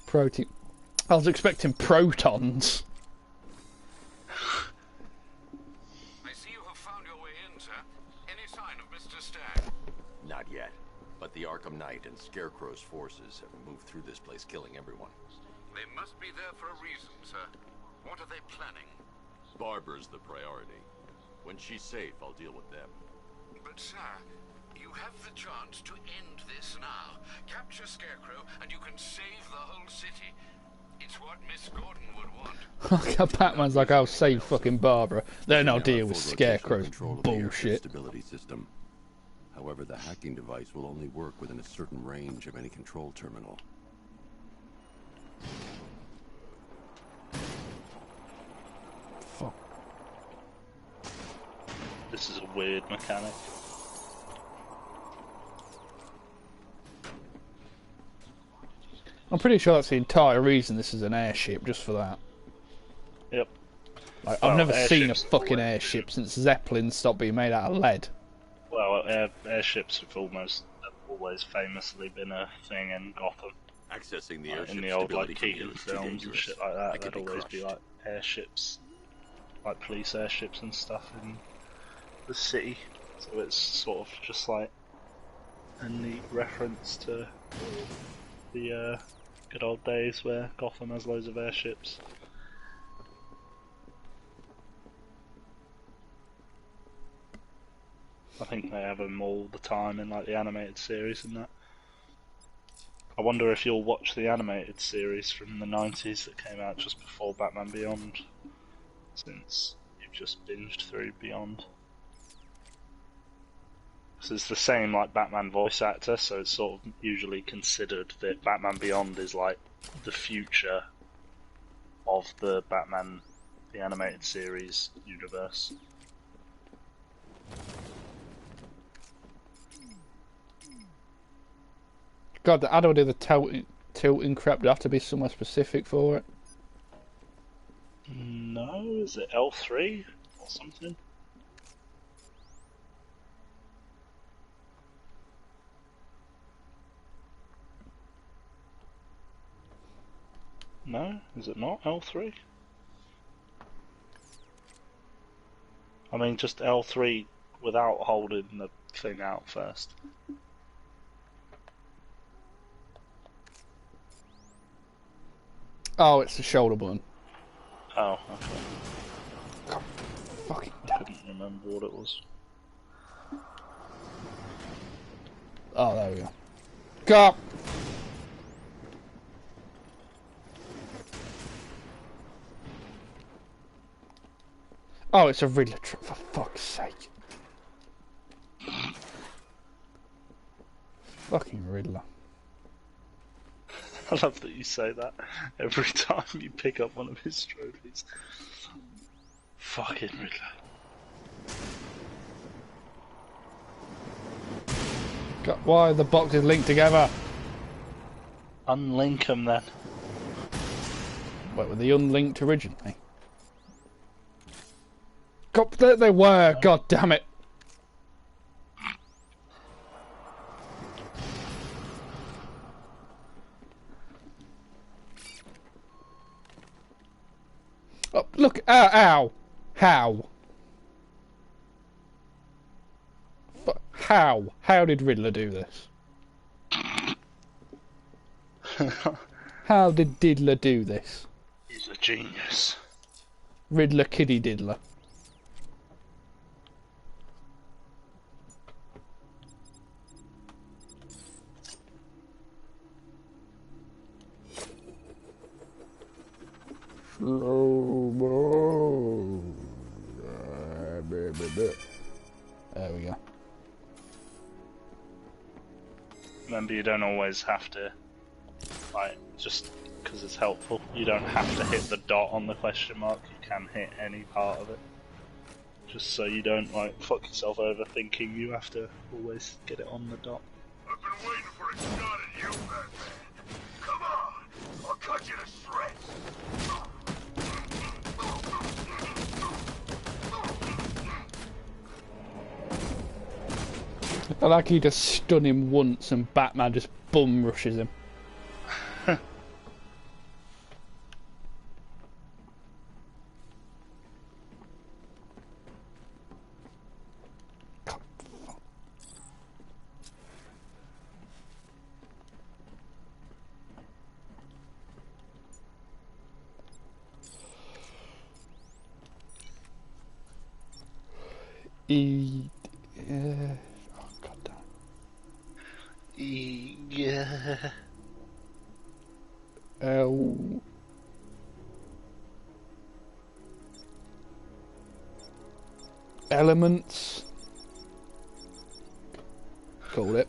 Protein. I was expecting protons. I see you have found your way in, sir. Any sign of Mr. Stagg? Not yet. But the Arkham Knight and Scarecrow's forces have moved through this place, killing everyone. They must be there for a reason, sir. What are they planning? Barbara's the priority. When she's safe, I'll deal with them. But, sir, you have the chance to end this now. Capture Scarecrow, and you can save the whole city. It's what Miss Gordon would want. Batman's like, I'll save fucking Barbara. Then I'll deal with Scarecrow's bullshit. Stability system. However, the hacking device will only work within a certain range of any control terminal. Fuck. This is a weird mechanic. I'm pretty sure that's the entire reason this is an airship, just for that. Yep. Like, I've never seen a fucking airship since Zeppelin stopped being made out of lead. Well, airships have always famously been a thing in Gotham. Accessing the in the old like Keaton films and shit like that, there'd always be like airships, like police airships and stuff in the city. So it's sort of just like a neat reference to the good old days where Gotham has loads of airships. I think they have them all the time in like the animated series and that. I wonder if you'll watch the animated series from the 90s that came out just before Batman Beyond, since you've just binged through Beyond. So it's the same like Batman voice actor, so it's sort of usually considered that Batman Beyond is like the future of the Batman, the animated series universe. God, how do I do the tilting crap? Do I have to be somewhere specific for it? No, is it L3 or something? No, is it not L3? I mean, just L3 without holding the thing out first. Oh, it's the shoulder button. Oh, okay. God, fucking I couldn't remember what it was. Oh, there we go. Go! Oh, it's a Riddler trip, for fuck's sake. Fucking Riddler. I love that you say that every time you pick up one of his trophies. Fucking Riddler. God, why are the boxes linked together? Unlink them then. Wait, were they unlinked originally? God, there they were, god damn it. Oh, look, ow, ow. How? How? How did Riddler do this? How did Diddler do this? He's a genius. Riddler Kiddie Diddler. There we go. Remember, you don't always have to, like, just because it's helpful, you don't have to hit the dot on the question mark, you can hit any part of it. Just so you don't, like, fuck yourself over thinking you have to always get it on the dot. I've been waiting for a shot at you, Batman. Come on, I'll cut you to shreds. I like he just stun him once and Batman just bum rushes him. Oh god damn. Yeah. Elements. Call it.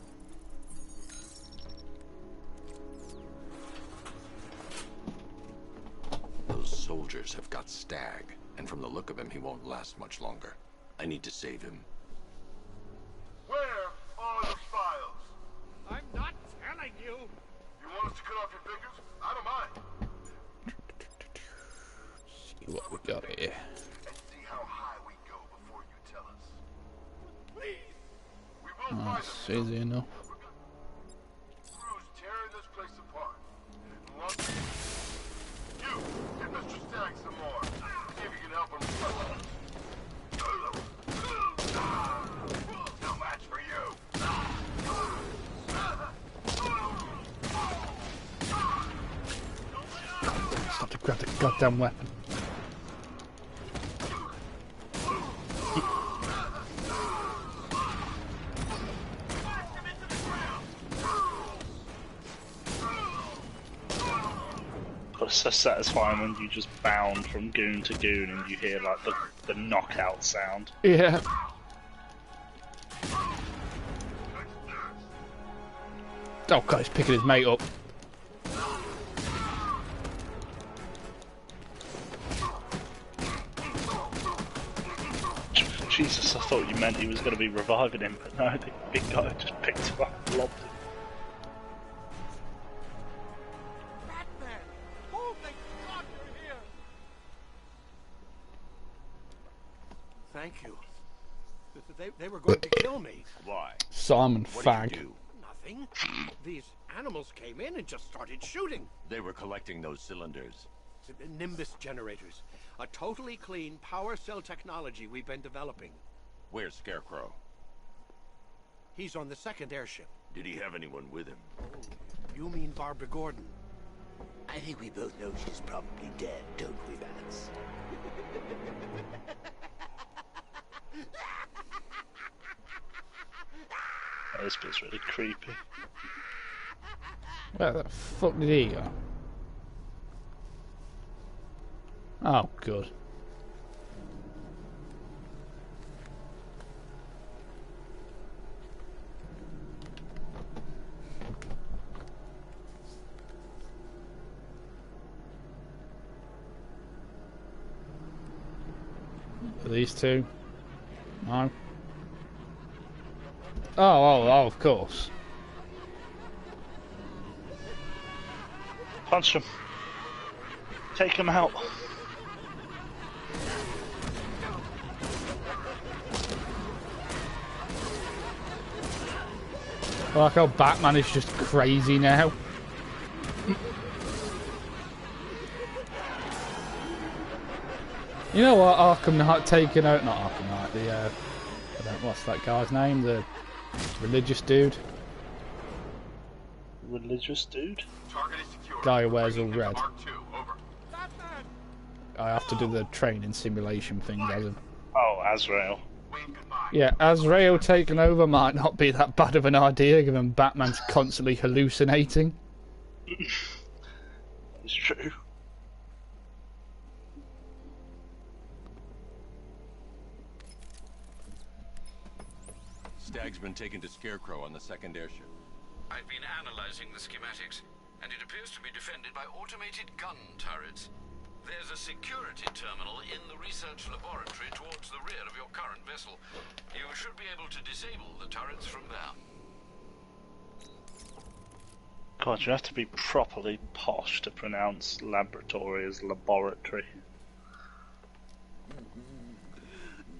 Those soldiers have got Stag, and from the look of him, he won't last much longer. I need to save him. Where are the files? I'm not telling you. You want us to cut off your fingers? I don't mind. See what we got here. And see how high we go before you tell us. Please. We will Oh, find that's them. easy enough. Crews tearing this place apart. You, get Mr. Stagg some more. See if you can help him. No match for you. Stop to grab the goddamn weapon. It's so satisfying when you just bound from goon to goon and you hear like the knockout sound. Yeah. Oh god, he's picking his mate up. Jesus, I thought you meant he was going to be reviving him, but no, the big guy just picked him up and lobbed him. Batman! Oh, thank God you're here! Thank you. They were going to kill me. Why? Simon What Fag. did you do? Nothing. These animals came in and just started shooting. They were collecting those cylinders. Nimbus generators. A totally clean power cell technology we've been developing. Where's Scarecrow? He's on the second airship. Did he have anyone with him? You mean Barbara Gordon? I think we both know she's probably dead, don't we, Vance? Oh, this bit's really creepy. Where the fuck did he go? Oh, good. Are these two? No. Oh, of course. Punch him. Take him out. I like how Batman is just crazy now. You know what? Arkham Knight taking out, not Arkham Knight. I don't know what's that guy's name. The Religious dude. Religious dude? Guy who wears all red. I have to do the training simulation thing as him. Oh, Azrael. Yeah, Azrael taking over might not be that bad of an idea given Batman's constantly hallucinating. It's true. Stag's been taken to Scarecrow on the second airship. I've been analyzing the schematics, and it appears to be defended by automated gun turrets. There's a security terminal in the research laboratory towards the rear of your current vessel. You should be able to disable the turrets from there. God, you have to be properly posh to pronounce laboratory as laboratory.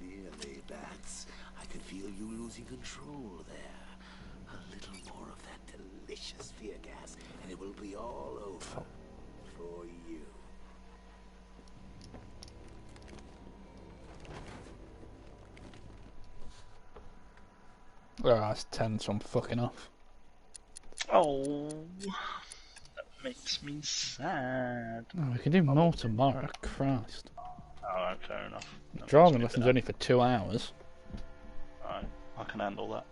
Nearly, Bats. I could feel you losing control there. A little more of that delicious fear gas, and it will be all over for you. Oh, that's 10, so I'm fucking off. Oh, that makes me sad. Oh, we can do more tomorrow, Christ. Alright, fair enough. That Driving makes me lessons bad. only for 2 hours. Alright, I can handle that.